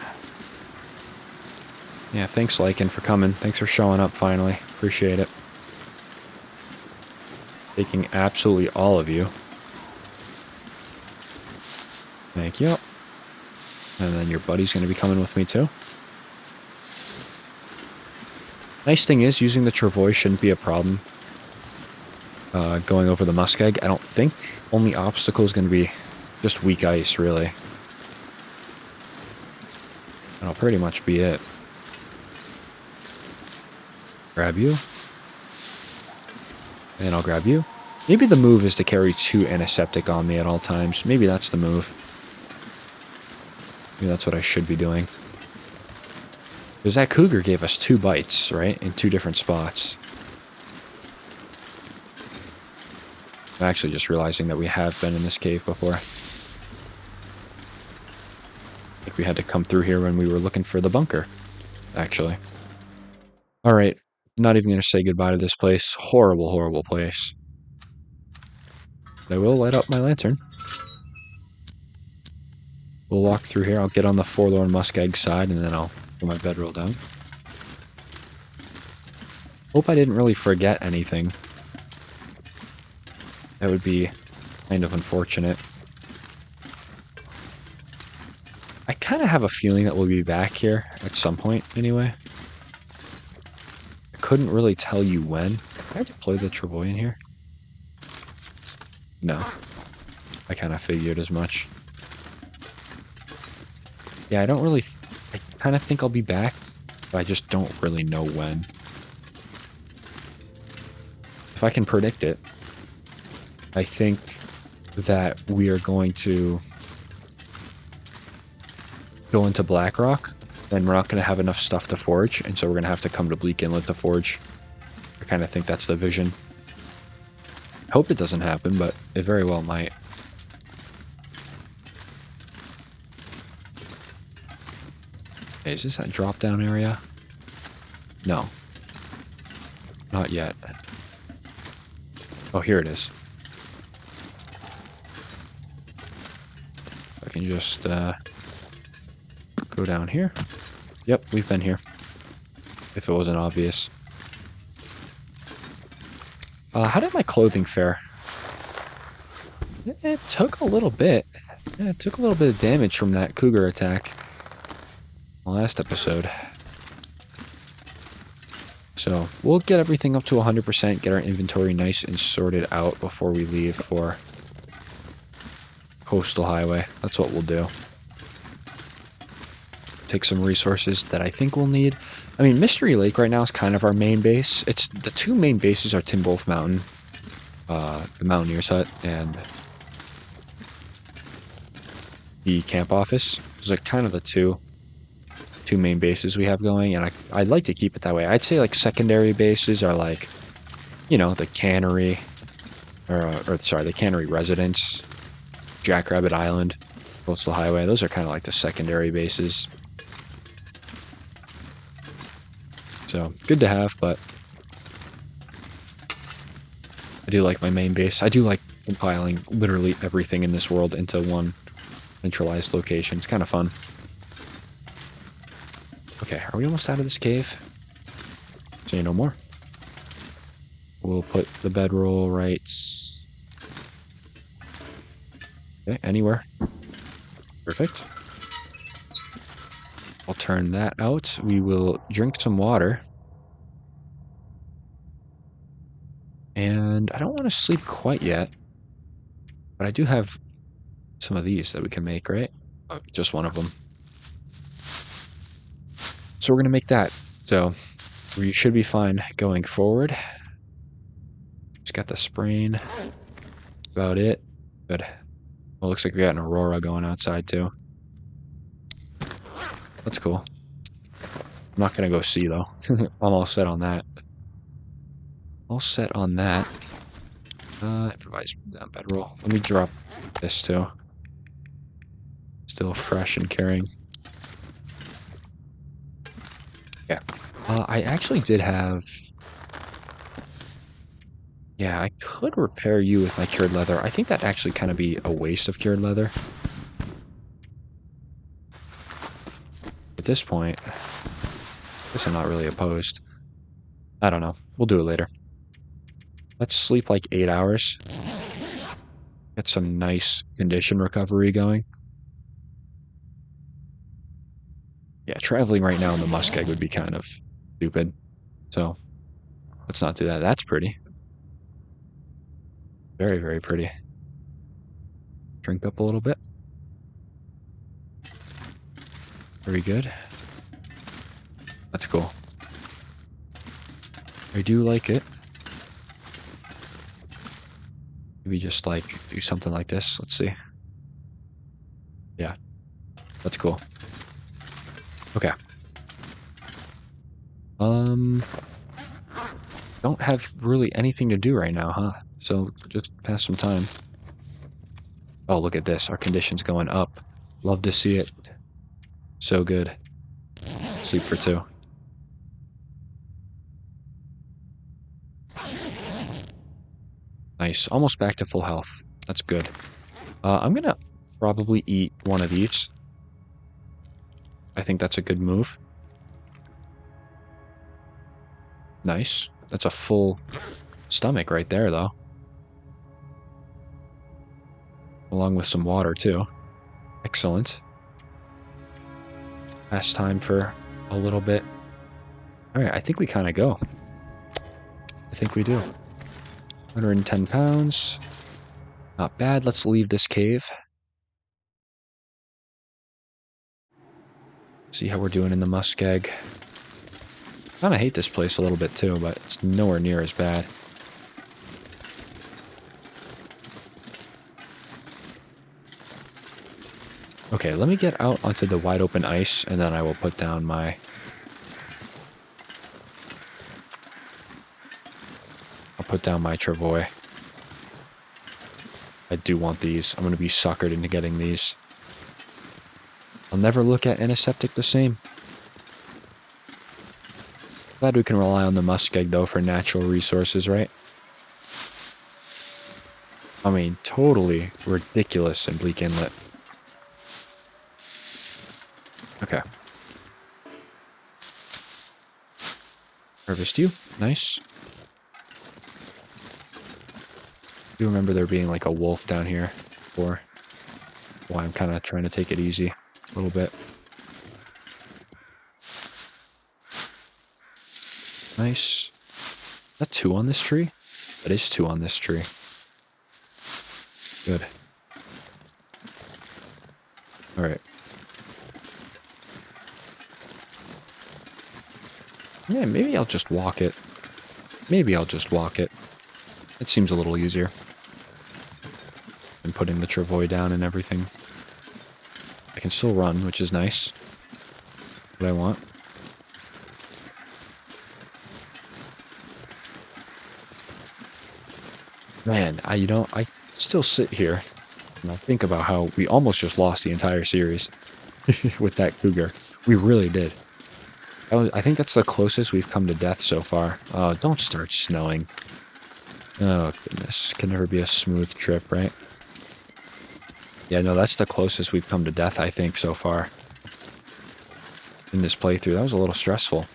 A: Yeah, thanks, lichen, for coming. Thanks for showing up, finally. Appreciate it. Taking absolutely all of you. Thank you. And then your buddy's going to be coming with me, too. Nice thing is, using the travois shouldn't be a problem. Going over the muskeg, I don't think. Only obstacle is going to be just weak ice, really. That'll pretty much be it. Grab you. And I'll grab you. Maybe the move is to carry 2 antiseptic on me at all times. Maybe that's the move. Maybe that's what I should be doing. Because that cougar gave us 2 bites, right? In 2 different spots. I'm actually just realizing that we have been in this cave before. I think we had to come through here when we were looking for the bunker, actually. Alright, not even going to say goodbye to this place. Horrible, horrible place. But I will light up my lantern. We'll walk through here. I'll get on the Forlorn Muskeg side, and then I'll put my bedroll down. Hope I didn't really forget anything. That would be kind of unfortunate. I kind of have a feeling that we'll be back here at some point, anyway. I couldn't really tell you when. Can I deploy the travois in here? No. I kind of figured as much. Yeah, I don't really... I kind of think I'll be back, but I just don't really know when. If I can predict it, I think that we are going to go into Blackrock, and we're not going to have enough stuff to forge, and so we're going to have to come to Bleak Inlet to forge. I kind of think that's the vision. I hope it doesn't happen, but it very well might. Hey, is this that drop-down area? No. Not yet. Oh, here it is. I can just go down here. Yep, we've been here. If it wasn't obvious. How did my clothing fare? It took a little bit. Yeah, it took a little bit of damage from that cougar attack last episode. So we'll get everything up to 100%, get our inventory nice and sorted out before we leave for Coastal Highway. That's what we'll do. Take some resources that I think we'll need. I mean, Mystery Lake right now is kind of our main base. It's the 2 main bases are Timbolth Mountain, the Mountaineer's Hut, and the camp office. Those are kind of the two main bases we have going, and I'd like to keep it that way. I'd say like secondary bases are like, you know, the cannery, or sorry, the cannery residence, Jackrabbit Island, Coastal Highway. Those are kind of like the secondary bases. So good to have, but I do like my main base. I do like compiling literally everything in this world into one centralized location. It's kind of fun. Okay, are we almost out of this cave? Say no more. we'll put the bedroll right... Okay, anywhere. Perfect. I'll turn that out. We will drink some water. And I don't want to sleep quite yet. But I do have some of these that we can make, right? Oh, just one of them. So we're going to make that. So we should be fine going forward. Just got the sprain. About it. Good. Well, looks like we got an aurora going outside too. That's cool. I'm not going to go see though. I'm all set on that. All set on that. Improvise down bedroll. Let me drop this too. Still fresh and carrying. Yeah. I actually did have... Yeah, I could repair you with my cured leather. I think that'd actually kind of be a waste of cured leather. At this point, I guess I'm not really opposed. I don't know. We'll do it later. Let's sleep like 8 hours. Get some nice condition recovery going. Yeah, traveling right now in the muskeg would be kind of stupid. So, let's not do that. That's pretty. Very, very pretty. Drink up a little bit. Very good. That's cool. I do like it. Maybe just like do something like this. Let's see. Yeah, that's cool. Okay. Don't have really anything to do right now, huh? So just pass some time. Oh, look at this. Our condition's going up. Love to see it. So good. Sleep for 2. Nice. Almost back to full health. That's good. I'm gonna probably eat one of these. I think that's a good move. Nice. That's a full stomach right there, though. Along with some water, too. Excellent. Last time for a little bit. Alright, I think we kind of go. I think we do. 110 pounds. Not bad. Let's leave this cave. See how we're doing in the muskeg. Kind of hate this place a little bit too, but it's nowhere near as bad. Okay, let me get out onto the wide open ice, and then I will put down my... I'll put down my travois. I do want these. I'm going to be suckered into getting these. I'll never look at antiseptic the same. Glad we can rely on the muskeg, though, for natural resources, right? I mean, totally ridiculous in Bleak Inlet. Okay. Harvest you. Nice. I do remember there being like a wolf down here before. Why I'm kind of trying to take it easy a little bit. Nice. Is that 2 on this tree? That is 2 on this tree. Good. Alright. Yeah, maybe I'll just walk it. Maybe I'll just walk it. It seems a little easier than putting the travois down and everything. I can still run, which is nice. What I want. Man, I still sit here and I think about how we almost just lost the entire series with that cougar. We really did. I think that's the closest we've come to death so far. Oh, don't start snowing. Oh, goodness. Can never be a smooth trip, right? Yeah, no, that's the closest we've come to death, I think, so far. In this playthrough. That was a little stressful.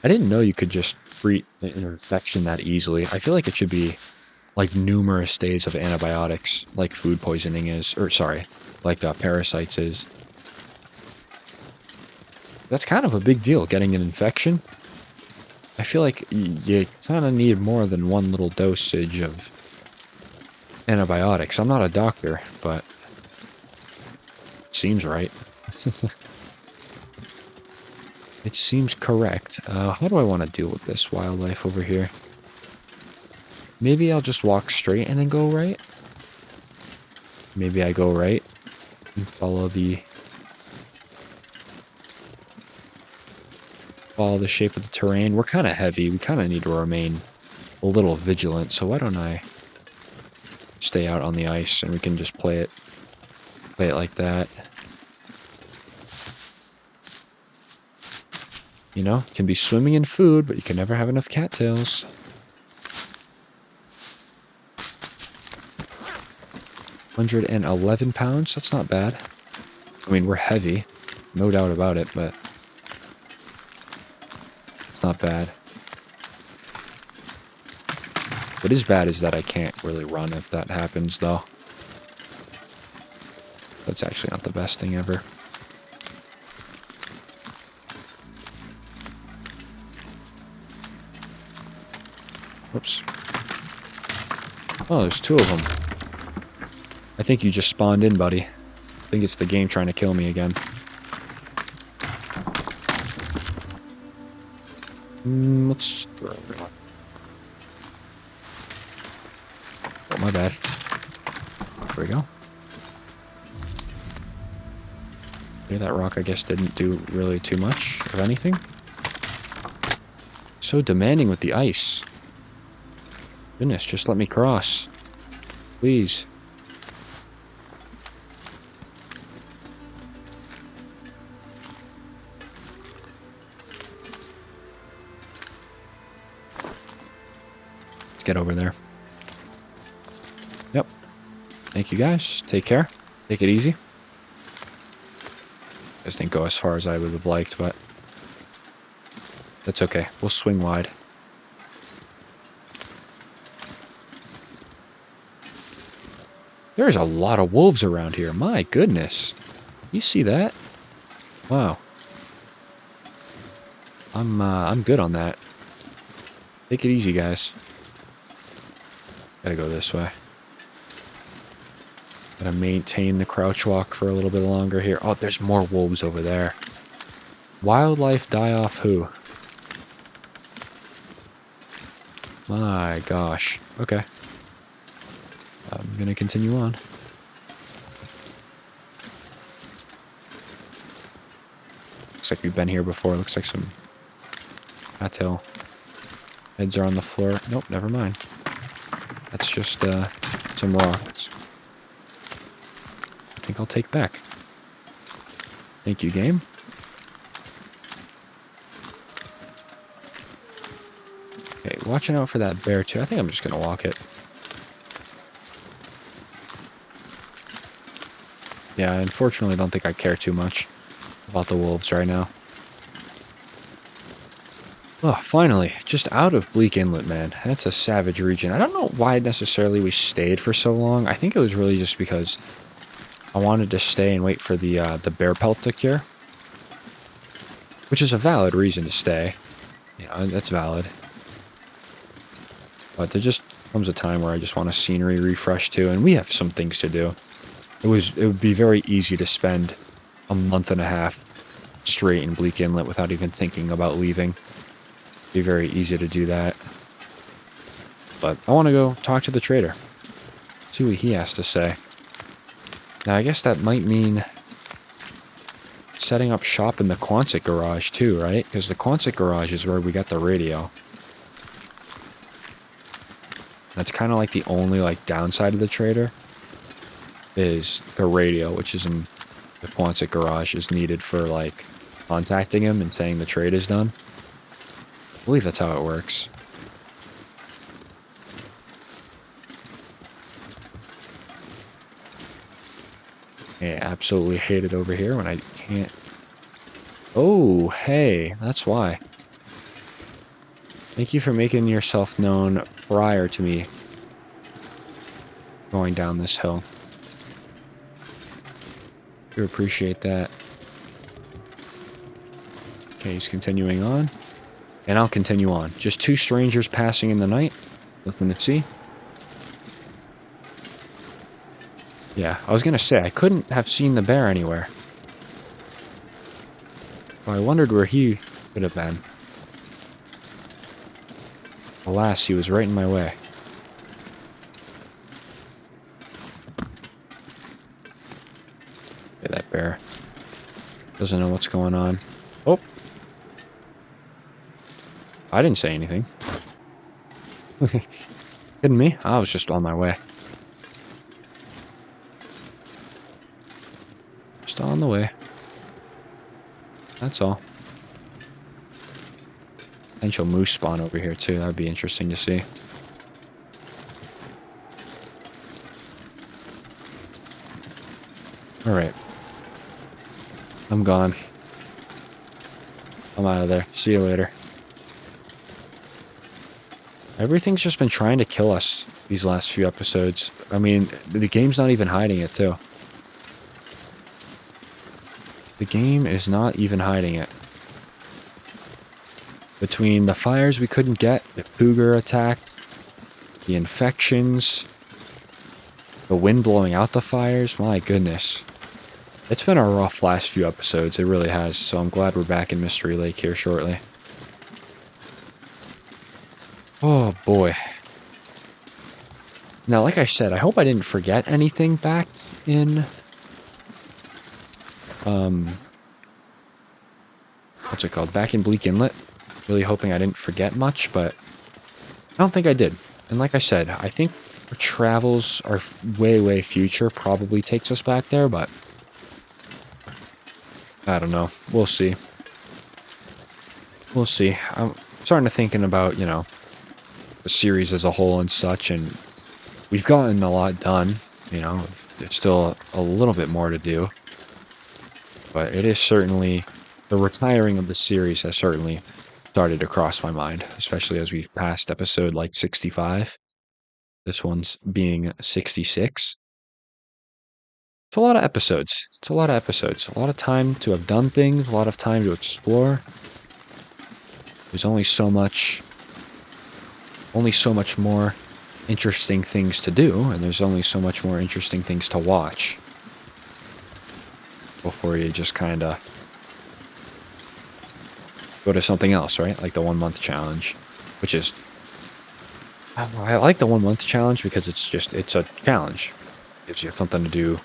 A: I didn't know you could just treat an infection that easily. I feel like it should be like numerous days of antibiotics, like food poisoning is, or sorry, like parasites is. That's kind of a big deal, getting an infection. I feel like you kind of need more than one little dosage of antibiotics. I'm not a doctor, but it seems right. It seems correct. How do I want to deal with this wildlife over here? Maybe I'll just walk straight and then go right? Maybe I go right and follow the shape of the terrain. We're kind of heavy. We kind of need to remain a little vigilant. So why don't I stay out on the ice and we can just play it like that. You know, can be swimming in food, but you can never have enough cattails. £111. That's not bad. I mean, we're heavy, no doubt about it, but it's not bad. What is bad is that I can't really run if that happens, though. That's actually not the best thing ever. Whoops. Oh, there's two of them. I think you just spawned in, buddy. I think it's the game trying to kill me again. Let's... Oh, my bad. There we go. Okay, that rock, I guess, didn't do really too much of anything. So demanding with the ice. Goodness, just let me cross. Please. Let's get over there. Yep. Thank you guys. Take care. Take it easy. This didn't go as far as I would have liked, but that's okay. We'll swing wide. There's a lot of wolves around here. My goodness. You see that? Wow. I'm good on that. Take it easy, guys. Gotta go this way. Gotta maintain the crouch walk for a little bit longer here. Oh, there's more wolves over there. Wildlife die off who? My gosh. Okay. I'm gonna continue on. Looks like we've been here before. Looks like some cattail heads are on the floor. Nope, never mind. That's just some rocks. I think I'll take back. Thank you, game. Okay, watching out for that bear too. I think I'm just gonna walk it. Yeah, unfortunately, I don't think I care too much about the wolves right now. Oh, finally, just out of Bleak Inlet, man. That's a savage region. I don't know why necessarily we stayed for so long. I think it was really just because I wanted to stay and wait for the bear pelt to cure. Which is a valid reason to stay. You know, that's valid. But there just comes a time where I just want a scenery refresh too, and we have some things to do. It would be very easy to spend a month and a half straight in Bleak Inlet without even thinking about leaving. It'd be very easy to do that. But I want to go talk to the trader. See what he has to say. Now, I guess that might mean setting up shop in the Quonset garage too, right? Because the Quonset garage is where we got the radio. That's kind of like the only downside of the trader is the radio, which is in the Quonset garage, is needed for contacting him and saying the trade is done. I believe that's how it works. I absolutely hate it over here when I can't. Oh, hey, that's why. Thank you for making yourself known prior to me going down this hill. Do appreciate that. Okay, he's continuing on. And I'll continue on. Just two strangers passing in the night. Nothing to see. Yeah, I was gonna say, I couldn't have seen the bear anywhere. Well, I wondered where he could have been. Alas, he was right in my way. Okay, that bear doesn't know what's going on. Oh! I didn't say anything. Kidding me? I was just on my way. Just on the way. That's all. Potential moose spawn over here too. That would be interesting to see. Alright. I'm gone. I'm out of there. See you later. Everything's just been trying to kill us these last few episodes. I mean, the game's not even hiding it too. The game is not even hiding it. Between the fires we couldn't get, the cougar attack, the infections, the wind blowing out the fires, my goodness. It's been a rough last few episodes, it really has, so I'm glad we're back in Mystery Lake here shortly. Oh boy. Now, like I said, I hope I didn't forget anything back in... what's it called? Back in Bleak Inlet. Really hoping I didn't forget much, but I don't think I did. And like I said, I think our travels are way, way future probably takes us back there, but I don't know. We'll see. We'll see. I'm starting to thinking about, you know, the series as a whole and such, and we've gotten a lot done, you know. There's still a little bit more to do, but it is certainly, the retiring of the series has certainly started to cross my mind, especially as we've passed episode like 65. This one's being 66. It's a lot of episodes. It's a lot of episodes. A lot of time to have done things, a lot of time to explore. There's only so much more interesting things to do, and there's only so much more interesting things to watch before you just kind of go to something else, right? Like the 1 month challenge, which is, I like the 1 month challenge because it's a challenge. It gives you something to do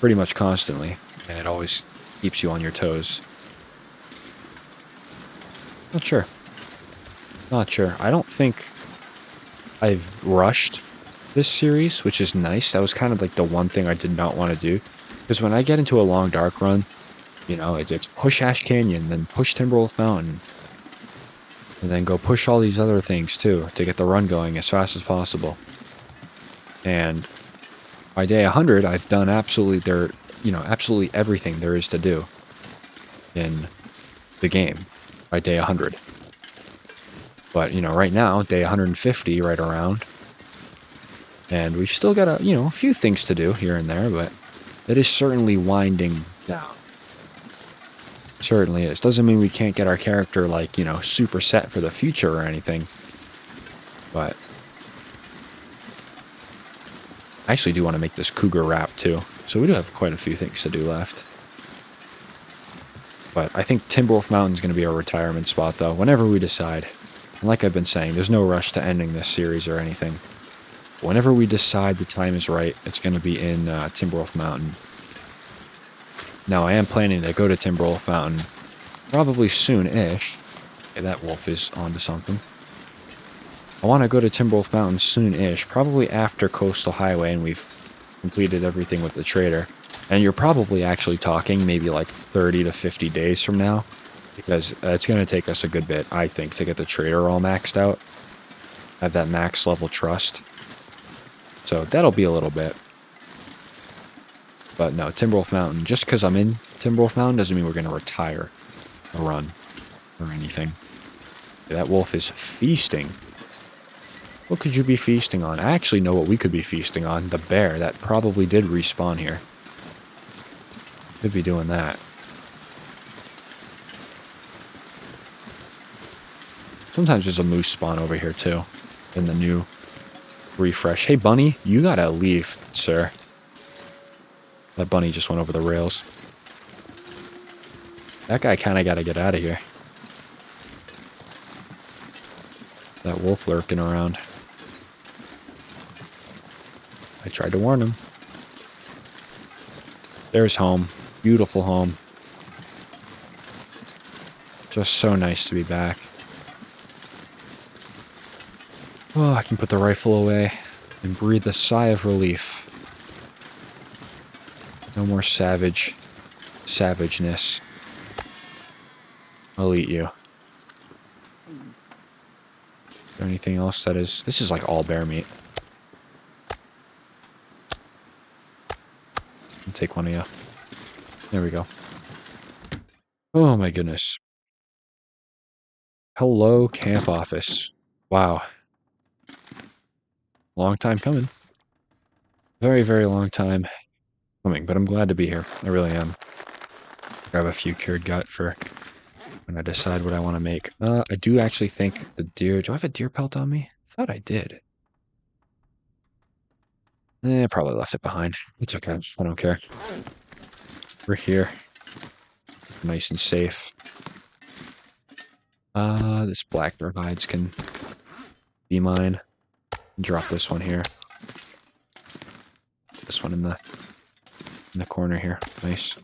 A: pretty much constantly, and it always keeps you on your toes. Not sure. Not sure. I don't think I've rushed this series, which is nice. That was kind of like the one thing I did not want to do. Because when I get into a long dark run, you know, it's push Ash Canyon, then push Timberwolf Mountain, and then go push all these other things too, to get the run going as fast as possible. And by day 100, I've done absolutely everything there is to do in the game by day 100. But, you know, right now, day 150 right around. And we've still got a few things to do here and there, but it is certainly winding down. Certainly is. Doesn't mean we can't get our character, like, you know, super set for the future or anything. But I actually do want to make this cougar wrap too. So we do have quite a few things to do left. But I think Timberwolf Mountain is going to be our retirement spot, though, whenever we decide. And like I've been saying, there's no rush to ending this series or anything. Whenever we decide the time is right, it's going to be in Timberwolf Mountain. Now, I am planning to go to Timberwolf Mountain probably soon-ish. Okay, that wolf is onto something. I want to go to Timberwolf Mountain soon-ish, probably after Coastal Highway and we've completed everything with the trader. And you're probably actually talking maybe like 30 to 50 days from now, because it's going to take us a good bit, I think, to get the trader all maxed out. Have that max level trust. So that'll be a little bit. But no, Timberwolf Mountain, just because I'm in Timberwolf Mountain doesn't mean we're going to retire a run or anything. That wolf is feasting. What could you be feasting on? I actually know what we could be feasting on. The bear that probably did respawn here. Could be doing that. Sometimes there's a moose spawn over here too. In the new refresh. Hey, bunny, you gotta leave, sir. That bunny just went over the rails. That guy kind of gotta get out of here. That wolf lurking around. I tried to warn him. There's home. Beautiful home. Just so nice to be back. Oh, I can put the rifle away and breathe a sigh of relief. No more savageness. I'll eat you. Is there anything else that is... This is like all bear meat. I'll take one of you. There we go. Oh my goodness. Hello, camp office. Wow. Long time coming. Very, very long time coming, but I'm glad to be here. I really am. Grab a few cured gut for when I decide what I want to make. I do actually think the deer... Do I have a deer pelt on me? I thought I did. Probably left it behind. It's okay. I don't care. We're here. Nice and safe. This black bear hides can be mine. Drop this one here. This one in the corner here. Nice.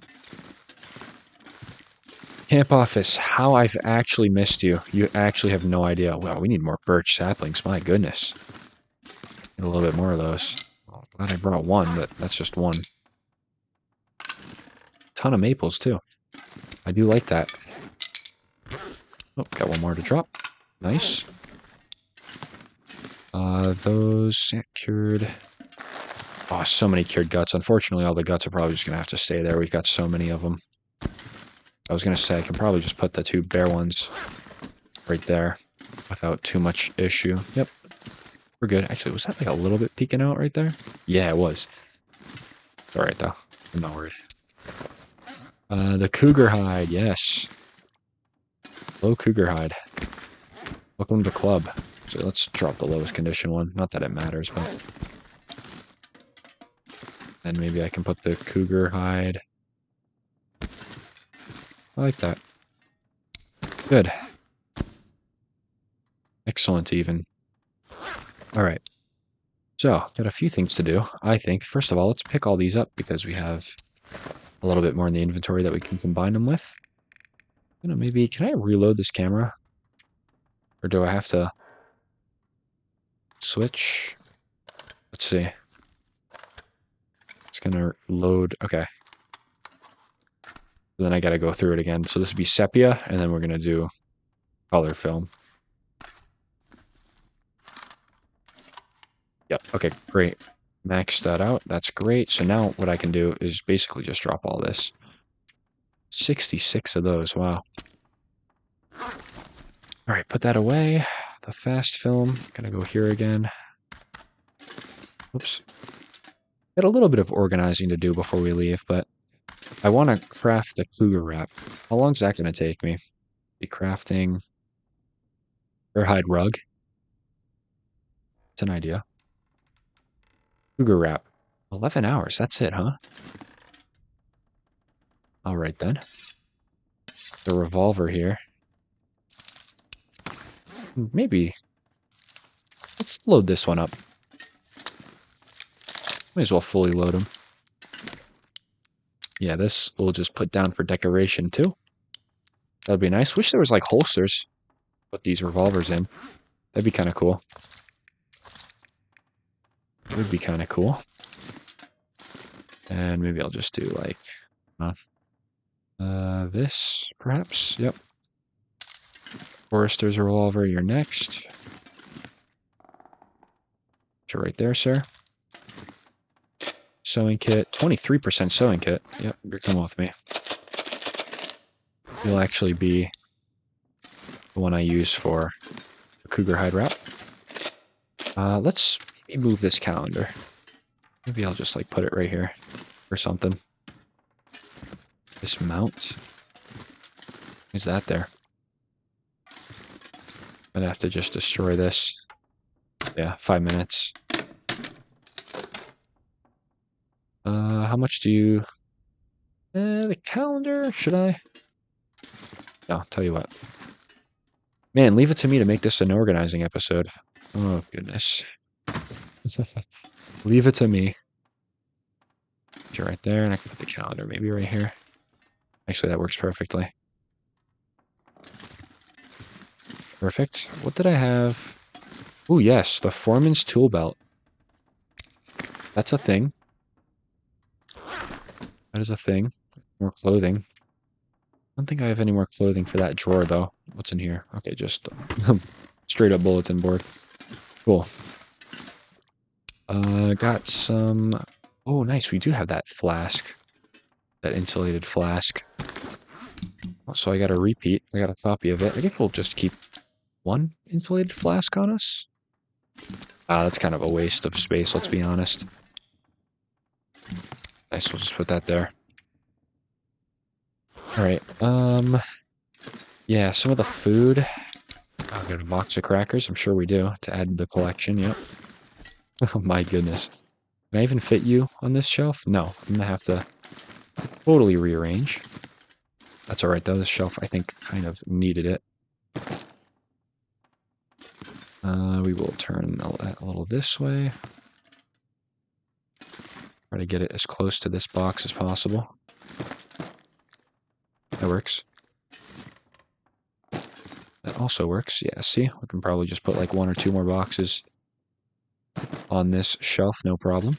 A: Camp office, how I've actually missed you. You actually have no idea. Wow, we need more birch saplings. My goodness. Need a little bit more of those. Well, glad I brought one, but that's just one. Ton of maples, too. I do like that. Oh, got one more to drop. Nice. Those cured. Oh, so many cured guts. Unfortunately, all the guts are probably just going to have to stay there. We've got so many of them. I was going to say, I can probably just put the 2 bear ones right there without too much issue. Yep. We're good. Actually, was that like a little bit peeking out right there? Yeah, it was. All right, though. I'm not worried. The cougar hide. Yes. Low cougar hide. Welcome to club. So let's drop the lowest condition one. Not that it matters, but... And maybe I can put the cougar hide. I like that. Good. Excellent, even. All right. So, got a few things to do, I think. First of all, let's pick all these up because we have a little bit more in the inventory that we can combine them with. You know, maybe... Can I reload this camera? Or do I have to... switch? Let's see. It's gonna load... Okay. Then I gotta go through it again. So this would be sepia, and then we're gonna do color film. Yep, okay, great. Max that out, that's great. So now what I can do is basically just drop all this. 66 of those, wow. Alright, put that away. The fast film, gonna go here again. Oops. Got a little bit of organizing to do before we leave, but I want to craft the cougar wrap. How long is that going to take me? Be crafting bear hide rug. It's an idea. Cougar wrap. 11 hours. That's it, huh? All right, then. The revolver here. Maybe. Let's load this one up. Might as well fully load them. Yeah, this we'll just put down for decoration, too. That'd be nice. Wish there was, like, holsters. Put these revolvers in. That'd be kind of cool. It would be kind of cool. And maybe I'll just do, like... this, perhaps? Yep. Forester's revolver, you're next. You're right there, sir. Sewing kit. 23% sewing kit. Yep, you're coming with me. You'll actually be the one I use for the cougar hide wrap. Let's maybe move this calendar. Maybe I'll just like put it right here or something. This mount. Is that there? I'd have to just destroy this. Yeah, 5 minutes. How much do you... the calendar, should I? No, tell you what. Man, leave it to me to make this an organizing episode. Oh, goodness. Leave it to me. Put it right there, and I can put the calendar maybe right here. Actually, that works perfectly. Perfect. What did I have? Oh, yes, the Foreman's Tool Belt. That's a thing. That is a thing. More clothing. I don't think I have any more clothing for that drawer, though. What's in here? Okay, just straight up bulletin board. Cool. Got some... Oh, nice. We do have that flask. That insulated flask. So I got a repeat. I got a copy of it. I guess we'll just keep one insulated flask on us. That's kind of a waste of space, let's be honest. Nice, we'll just put that there. Alright, yeah, some of the food. I'll get a box of crackers, I'm sure we do, to add to the collection, yep. Oh my goodness. Can I even fit you on this shelf? No, I'm gonna have to totally rearrange. That's alright though, this shelf I think kind of needed it. We will turn that a little this way. Try to get it as close to this box as possible. That works. That also works. Yeah, see? We can probably just put like 1 or 2 more boxes on this shelf, no problem.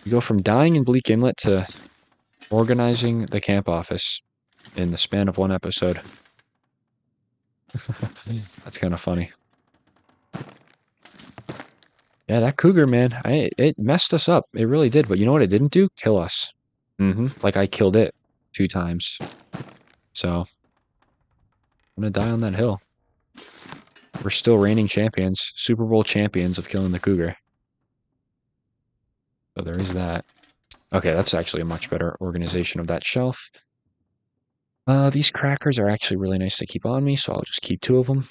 A: You go from dying in Bleak Inlet to organizing the camp office in the span of 1 episode. That's kind of funny. Yeah, that cougar, man, it messed us up. It really did. But you know what it didn't do? Kill us. Like I killed it 2 times. So, I'm going to die on that hill. We're still reigning champions. Super Bowl champions of killing the cougar. So there is that. Okay, that's actually a much better organization of that shelf. These crackers are actually really nice to keep on me, so I'll just keep 2 of them.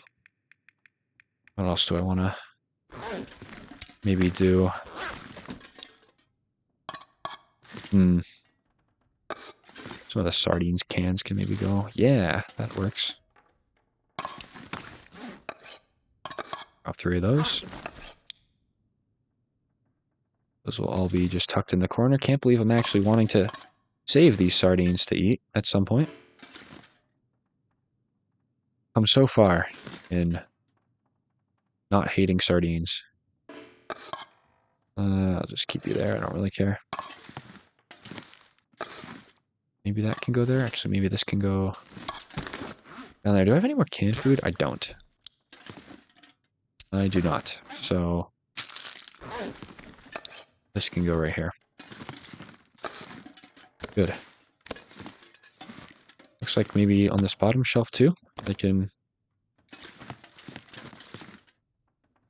A: What else do I want to maybe do? Some of the sardines cans can maybe go. Yeah, that works. Drop 3 of those. Those will all be just tucked in the corner. Can't believe I'm actually wanting to save these sardines to eat at some point. Come so far in not hating sardines. I'll just keep you there. I don't really care. Maybe that can go there. Actually, maybe this can go down there. Do I have any more canned food? I don't. I do not. So this can go right here. Good. Looks like maybe on this bottom shelf too, I can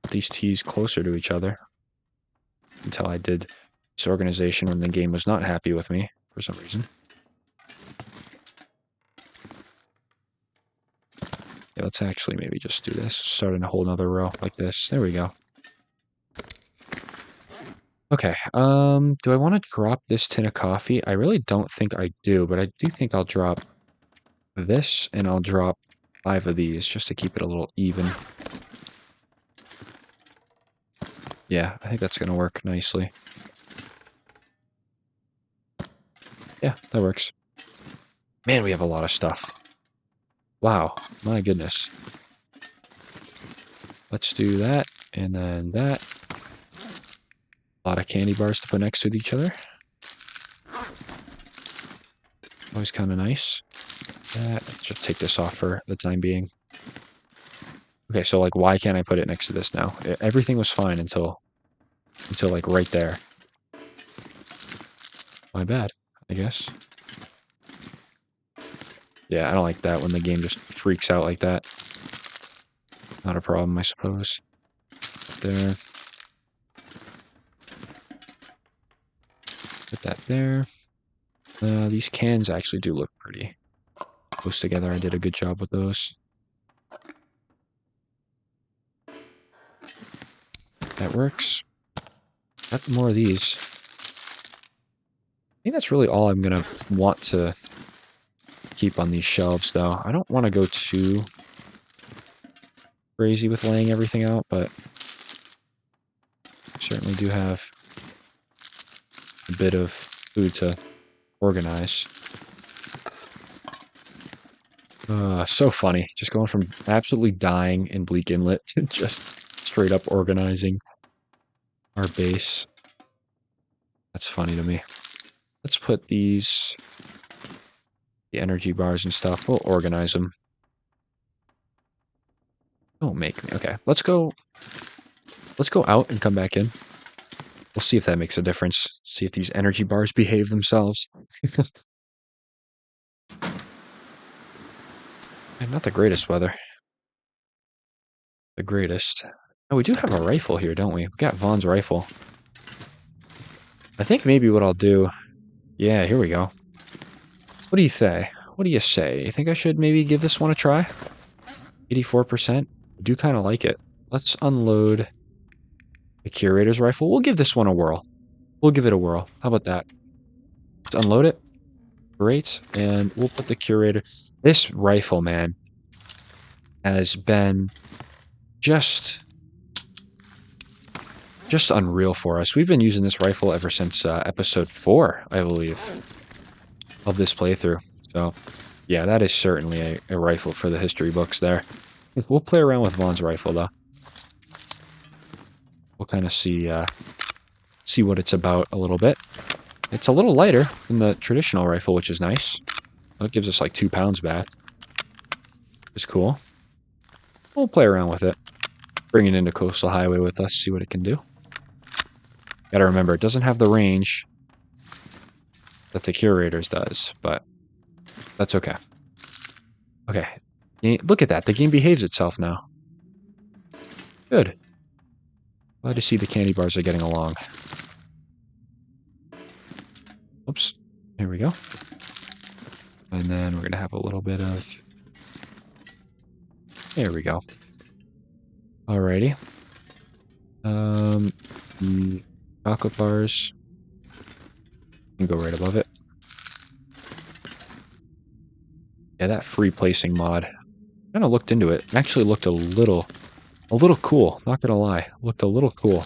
A: put these teas closer to each other. Until I did this organization when the game was not happy with me for some reason. Yeah, let's actually maybe just do this. Start in a whole nother row like this. There we go. Okay, do I want to drop this tin of coffee? I really don't think I do, but I do think I'll drop this, and I'll drop 5 of these, just to keep it a little even. Yeah, I think that's going to work nicely. Yeah, that works. Man, we have a lot of stuff. Wow, my goodness. Let's do that, and then that. A lot of candy bars to put next to each other. Always kind of nice. Let's just take this off for the time being. Okay, so like, why can't I put it next to this now? Everything was fine until like right there. My bad, I guess. Yeah, I don't like that when the game just freaks out like that. Not a problem, I suppose. There. Put that there. These cans actually do look pretty close together. I did a good job with those. That works. Got more of these. I think that's really all I'm going to want to keep on these shelves, though. I don't want to go too crazy with laying everything out, but I certainly do have a bit of food to organize. So funny. Just going from absolutely dying in Bleak Inlet to just straight up organizing our base. That's funny to me. Let's put these, the energy bars and stuff, we'll organize them. Don't make me. Okay, let's go out and come back in. We'll see if that makes a difference. See if these energy bars behave themselves. And not the greatest weather. The greatest. Oh, we do have a rifle here, don't we? We got Vaughn's rifle. I think maybe what I'll do... Yeah, here we go. What do you say? What do you say? You think I should maybe give this one a try? 84%? I do kind of like it. Let's unload the Curator's rifle. We'll give this one a whirl. We'll give it a whirl. How about that? Let's unload it. Great. And we'll put the Curator... This rifle, man, has been just unreal for us. We've been using this rifle ever since episode 4, I believe, of this playthrough. So, yeah, that is certainly a rifle for the history books there. We'll play around with Vaughn's rifle, though. We'll kind of see what it's about a little bit. It's a little lighter than the traditional rifle, which is nice. That gives us like 2 pounds back. It's cool. We'll play around with it. Bring it into Coastal Highway with us, see what it can do. Gotta remember, it doesn't have the range that the Curator's does, but that's okay. Okay, look at that. The game behaves itself now. Good. Glad to see the candy bars are getting along. Oops. Here we go. And then we're going to have a little bit of... There we go. Alrighty. The chocolate bars can go right above it. Yeah, that free placing mod. Kind of looked into it. Actually looked a little cool. Not gonna lie, looked a little cool.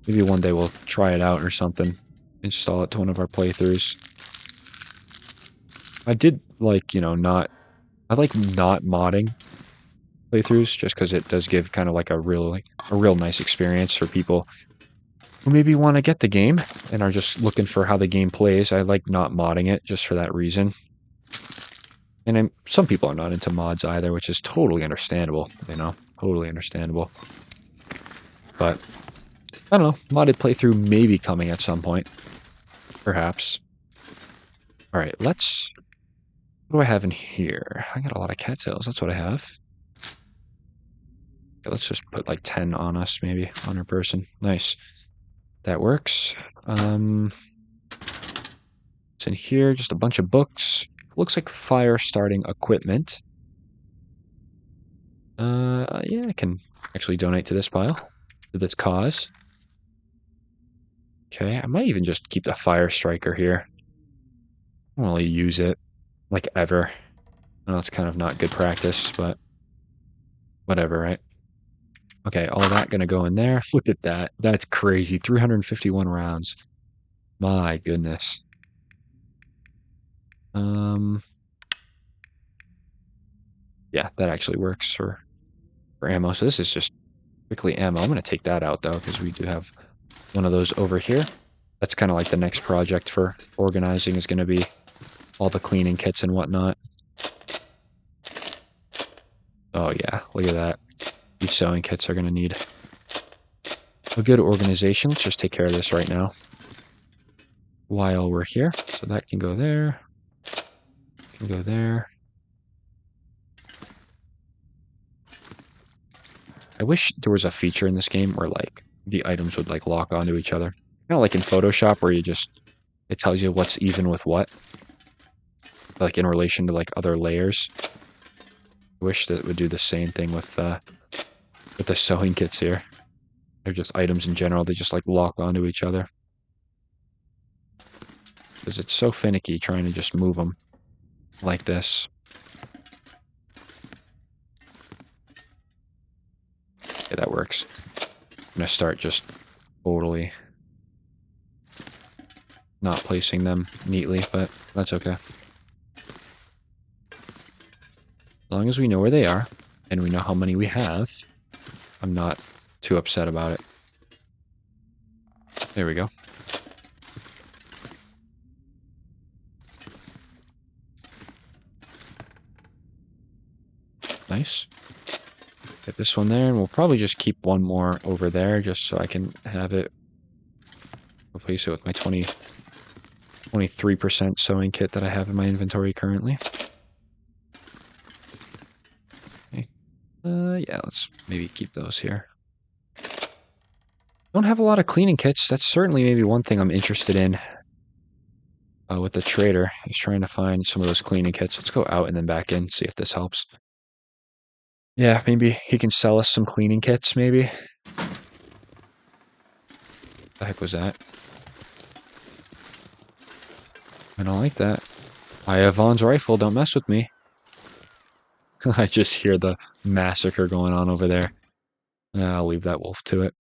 A: Maybe one day we'll try it out or something. Install it to one of our playthroughs. I did like, I like not modding playthroughs just because it does give kind of like a real nice experience for people who maybe want to get the game and are just looking for how the game plays. I like not modding it just for that reason. And some people are not into mods either, which is totally understandable, totally understandable. But, I don't know, modded playthrough may be coming at some point. Perhaps. Alright, what do I have in here? I got a lot of cattails, that's what I have. Okay, let's just put like 10 on us, maybe, on our person. Nice. That works. What's in here? Just a bunch of books. Looks like fire starting equipment. Yeah, I can actually donate to this pile, to this cause. Okay, I might even just keep the fire striker here. I don't really use it, like, ever. I know it's kind of not good practice, but whatever, right? Okay, all that gonna go in there. Look at that. That's crazy. 351 rounds. My goodness. Yeah, that actually works for ammo. So this is just quickly ammo. I'm going to take that out, though, because we do have one of those over here. That's kind of like the next project for organizing is going to be all the cleaning kits and whatnot. Oh, yeah. Look at that. These sewing kits are going to need a good organization. Let's just take care of this right now while we're here. So that can go there. Can We'll go there. I wish there was a feature in this game where like the items would like lock onto each other. Kind of like in Photoshop where it tells you what's even with what. Like in relation to like other layers. I wish that it would do the same thing with the sewing kits here. They're just items in general. They just like lock onto each other. Because it's so finicky trying to just move them like this. Okay, that works. I'm going to start just totally not placing them neatly, but that's okay. As long as we know where they are, and we know how many we have, I'm not too upset about it. There we go. Nice. Get this one there, and we'll probably just keep one more over there just so I can have it. Replace it with my 23% sewing kit that I have in my inventory currently. Okay. Yeah, let's maybe keep those here. Don't have a lot of cleaning kits. That's certainly maybe one thing I'm interested in with the trader, is trying to find some of those cleaning kits. Let's go out and then back in, see if this helps. Yeah, maybe he can sell us some cleaning kits, maybe. The heck was that? I don't like that. I have Vaughn's rifle, don't mess with me. I just hear the massacre going on over there. I'll leave that wolf to it.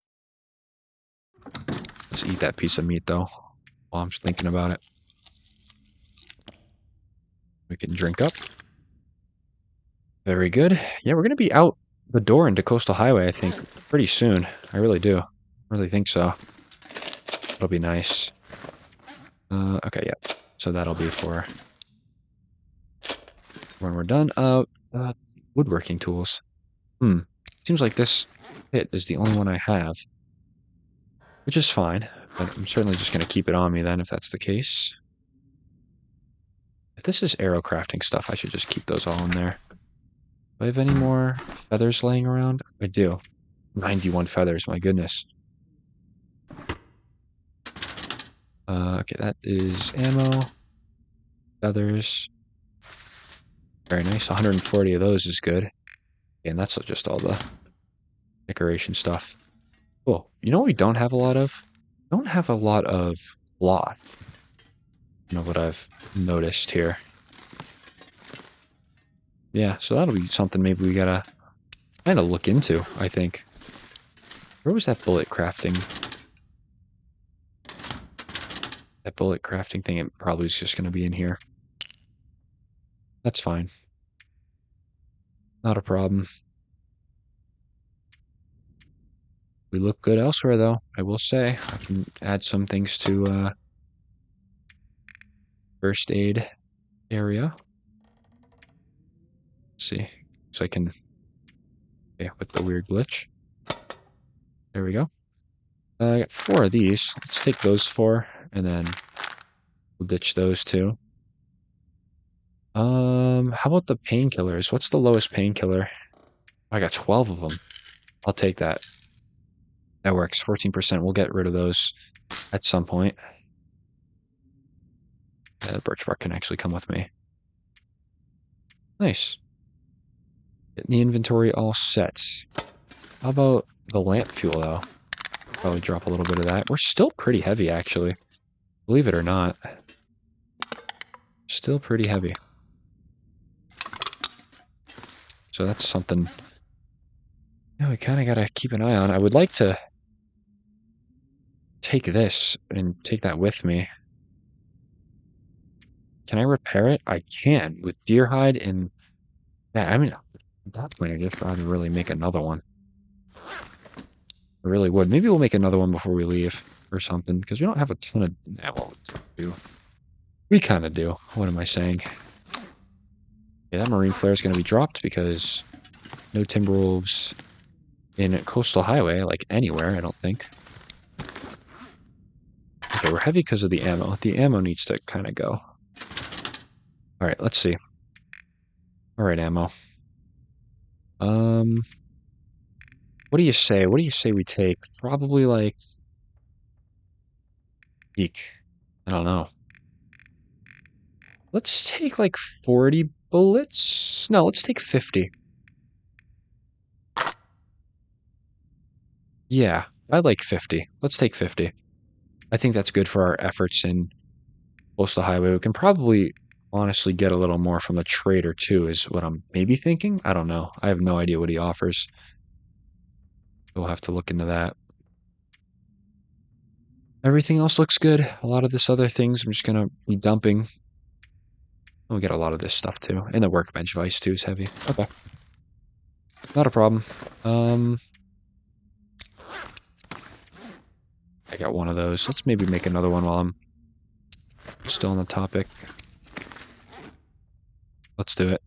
A: Let's eat that piece of meat, though, while I'm thinking about it. We can drink up. Very good. Yeah, we're going to be out the door into Coastal Highway, I think, pretty soon. I really do. Really think so. It'll be nice. Okay, yeah. So that'll be for when we're done. Woodworking tools. Seems like this kit is the only one I have, which is fine. But I'm certainly just going to keep it on me then, if that's the case. If this is arrow crafting stuff, I should just keep those all in there. Do I have any more feathers laying around? I do. 91 feathers, my goodness. Okay, that is ammo. Feathers. Very nice. 140 of those is good. And that's just all the decoration stuff. Cool. You know what we don't have a lot of? We don't have a lot of cloth. You know what I've noticed here. Yeah, so that'll be something maybe we gotta kind of look into, I think. Where was that bullet crafting? That bullet crafting thing, it probably is just going to be in here. That's fine. Not a problem. We look good elsewhere, though, I will say. I can add some things to first aid area. Let's see. So I can... Yeah, with the weird glitch. There we go. I got 4 of these. Let's take those 4, and then we'll ditch those 2. How about the painkillers? What's the lowest painkiller? I got 12 of them. I'll take that. That works. 14%. We'll get rid of those at some point. Yeah, the birch bark can actually come with me. Nice. Getting the inventory all set. How about the lamp fuel, though? Probably drop a little bit of that. We're still pretty heavy, actually. Believe it or not. Still pretty heavy. So that's something... Yeah, we kind of got to keep an eye on. I would like to take this and take that with me. Can I repair it? I can. With deer hide and that. I mean, at that point, I guess I'd really make another one. I really would. Maybe we'll make another one before we leave or something, because we don't have a ton of... Yeah, well, we kind of do. What am I saying? Yeah, that marine flare is going to be dropped because no Timberwolves in Coastal Highway, like anywhere, I don't think. Okay, we're heavy because of the ammo. The ammo needs to kind of go. All right, let's see. All right, ammo. What do you say? What do you say we take? Probably like eek. I don't know. Let's take like 40 bullets. No, let's take 50. Yeah, I like 50. Let's take 50. I think that's good for our efforts in Coastal Highway. We can probably honestly get a little more from the trader too, is what I'm maybe thinking. I don't know. I have no idea what he offers. We'll have to look into that. Everything else looks good. A lot of this other things I'm just gonna be dumping. We'll get a lot of this stuff too. And the workbench vice too is heavy. Okay. Not a problem. I got one of those. Let's maybe make another one while I'm still on the topic. Let's do it.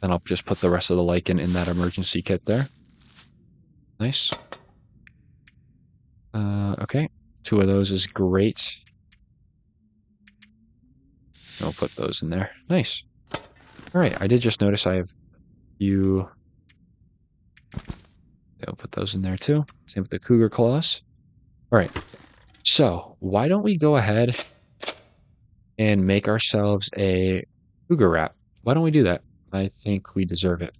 A: Then I'll just put the rest of the lichen in that emergency kit there. Nice. Okay. 2 of those is great. I'll put those in there. Nice. All right. I did just notice I have a few. I'll put those in there too. Same with the cougar claws. All right. So why don't we go ahead and make ourselves a cougar wrap? Why don't we do that? I think we deserve it.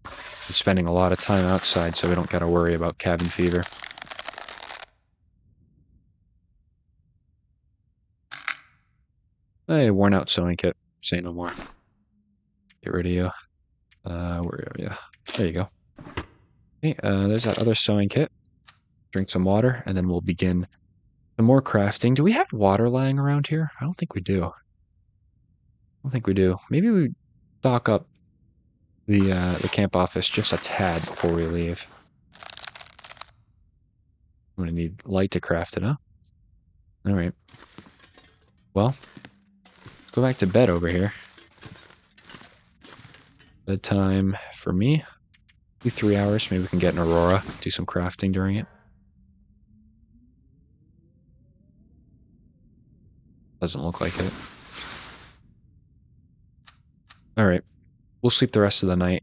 A: We're spending a lot of time outside, so we don't got to worry about cabin fever. Hey, worn out sewing kit. Say no more. Get rid of you. Where are you? There you go. Okay, there's that other sewing kit. Drink some water, and then we'll begin some more crafting. Do we have water lying around here? I don't think we do. I don't think we do. Maybe we stock up the camp office just a tad before we leave. I'm gonna need light to craft it, huh? All right. Well, let's go back to bed over here. Bedtime for me. Be 3 hours. Maybe we can get an aurora. Do some crafting during it. Doesn't look like it. All right. We'll sleep the rest of the night.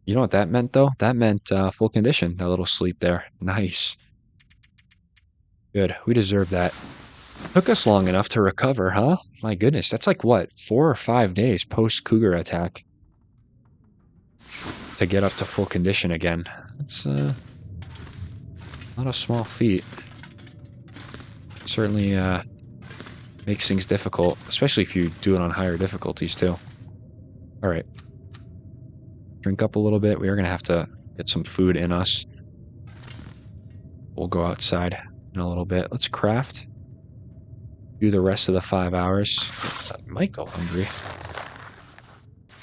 A: You know what that meant, though? That meant full condition, that little sleep there. Nice. Good. We deserve that. Took us long enough to recover, huh? My goodness. That's like, what, 4 or 5 days post-cougar attack to get up to full condition again. It's not a small feat. Certainly makes things difficult, especially if you do it on higher difficulties, too. All right. Drink up a little bit. We are going to have to get some food in us. We'll go outside in a little bit. Let's craft. Do the rest of the 5 hours. I might go hungry.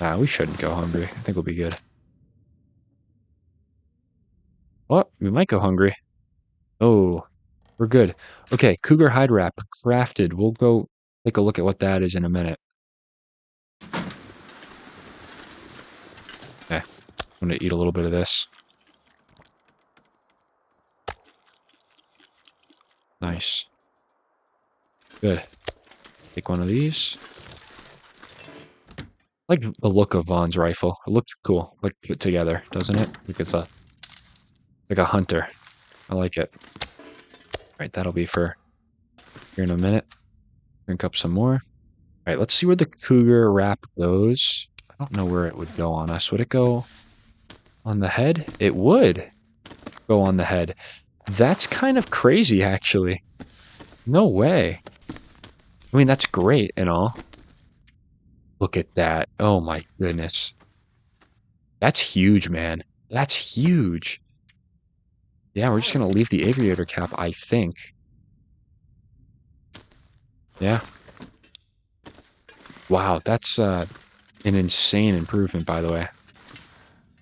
A: Nah, we shouldn't go hungry. I think we'll be good. Oh, we might go hungry. Oh, we're good. Okay, cougar hide wrap crafted. We'll go take a look at what that is in a minute. Okay, I'm going to eat a little bit of this. Nice. Good. Take one of these. I like the look of Vaughn's rifle. It looked cool. Like put together, doesn't it? Like it's like a hunter. I like it. All right, that'll be for here in a minute. Drink up some more. All right, let's see where the cougar wrap goes. I don't know where it would go on us. Would it go on the head? It would go on the head. That's kind of crazy, actually. No way. I mean, that's great and all. Look at that. Oh my goodness. That's huge, man. That's huge. Yeah, we're just going to leave the aviator cap, I think. Yeah. Wow, that's an insane improvement, by the way.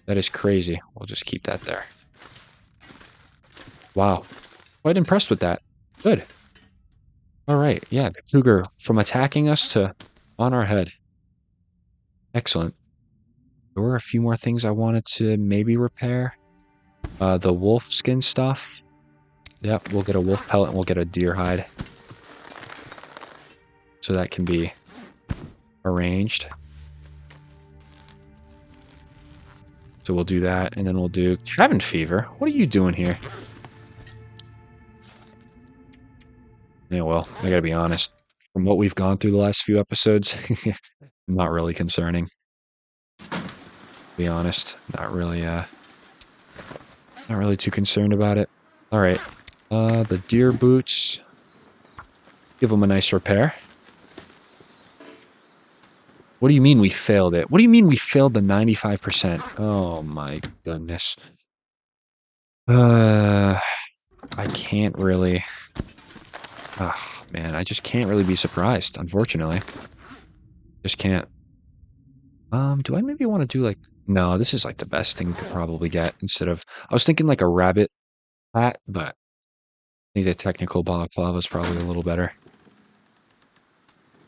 A: That is crazy. We'll just keep that there. Wow. Quite impressed with that. Good. All right. Yeah, the cougar from attacking us to on our head. Excellent. There were a few more things I wanted to maybe repair. The wolf skin stuff. Yep, we'll get a wolf pellet and we'll get a deer hide. So that can be arranged. So we'll do that, and then we'll do cabin fever. What are you doing here? Yeah, well, I gotta be honest. From what we've gone through the last few episodes, not really concerning. To be honest, not really too concerned about it. All right, the deer boots. Give them a nice repair. What do you mean we failed it? What do you mean we failed the 95%? Oh my goodness. I can't really. Oh man, I just can't really be surprised, unfortunately. Just can't. Do I maybe want to do like no, this is like the best thing we could probably get instead of I was thinking like a rabbit hat, but I think the technical balaclava is probably a little better.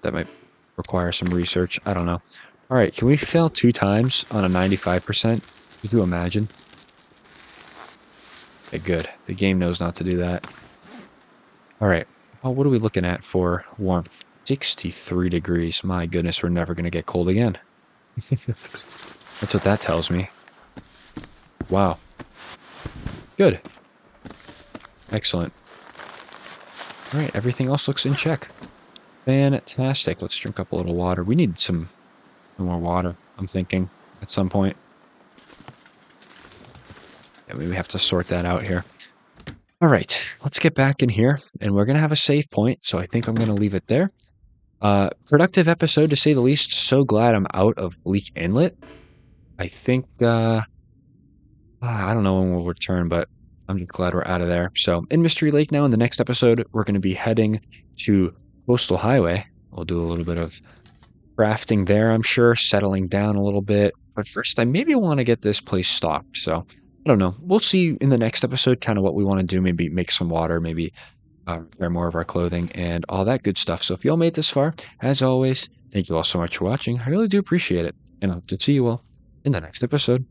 A: That might require some research. I don't know. All right, can we fail 2 times on a 95%? Could you imagine? Okay, good. The game knows not to do that. All right. Oh, what are we looking at for warmth? 63 degrees. My goodness, we're never going to get cold again. That's what that tells me. Wow. Good. Excellent. All right, everything else looks in check. Fantastic. Let's drink up a little water. We need some more water, I'm thinking, at some point. Yeah, we have to sort that out here. All right, let's get back in here, and we're going to have a save point, so I think I'm going to leave it there. Productive episode, to say the least. So glad I'm out of Bleak Inlet. I think, I don't know when we'll return, but I'm just glad we're out of there. So, in Mystery Lake now, in the next episode, we're going to be heading to Coastal Highway. We'll do a little bit of crafting there, I'm sure, settling down a little bit. But first, I maybe want to get this place stocked. So, I don't know. We'll see in the next episode kind of what we want to do. Maybe make some water, maybe wear more of our clothing, and all that good stuff. So, if you all made this far, as always, thank you all so much for watching. I really do appreciate it. And I hope to see you all in the next episode.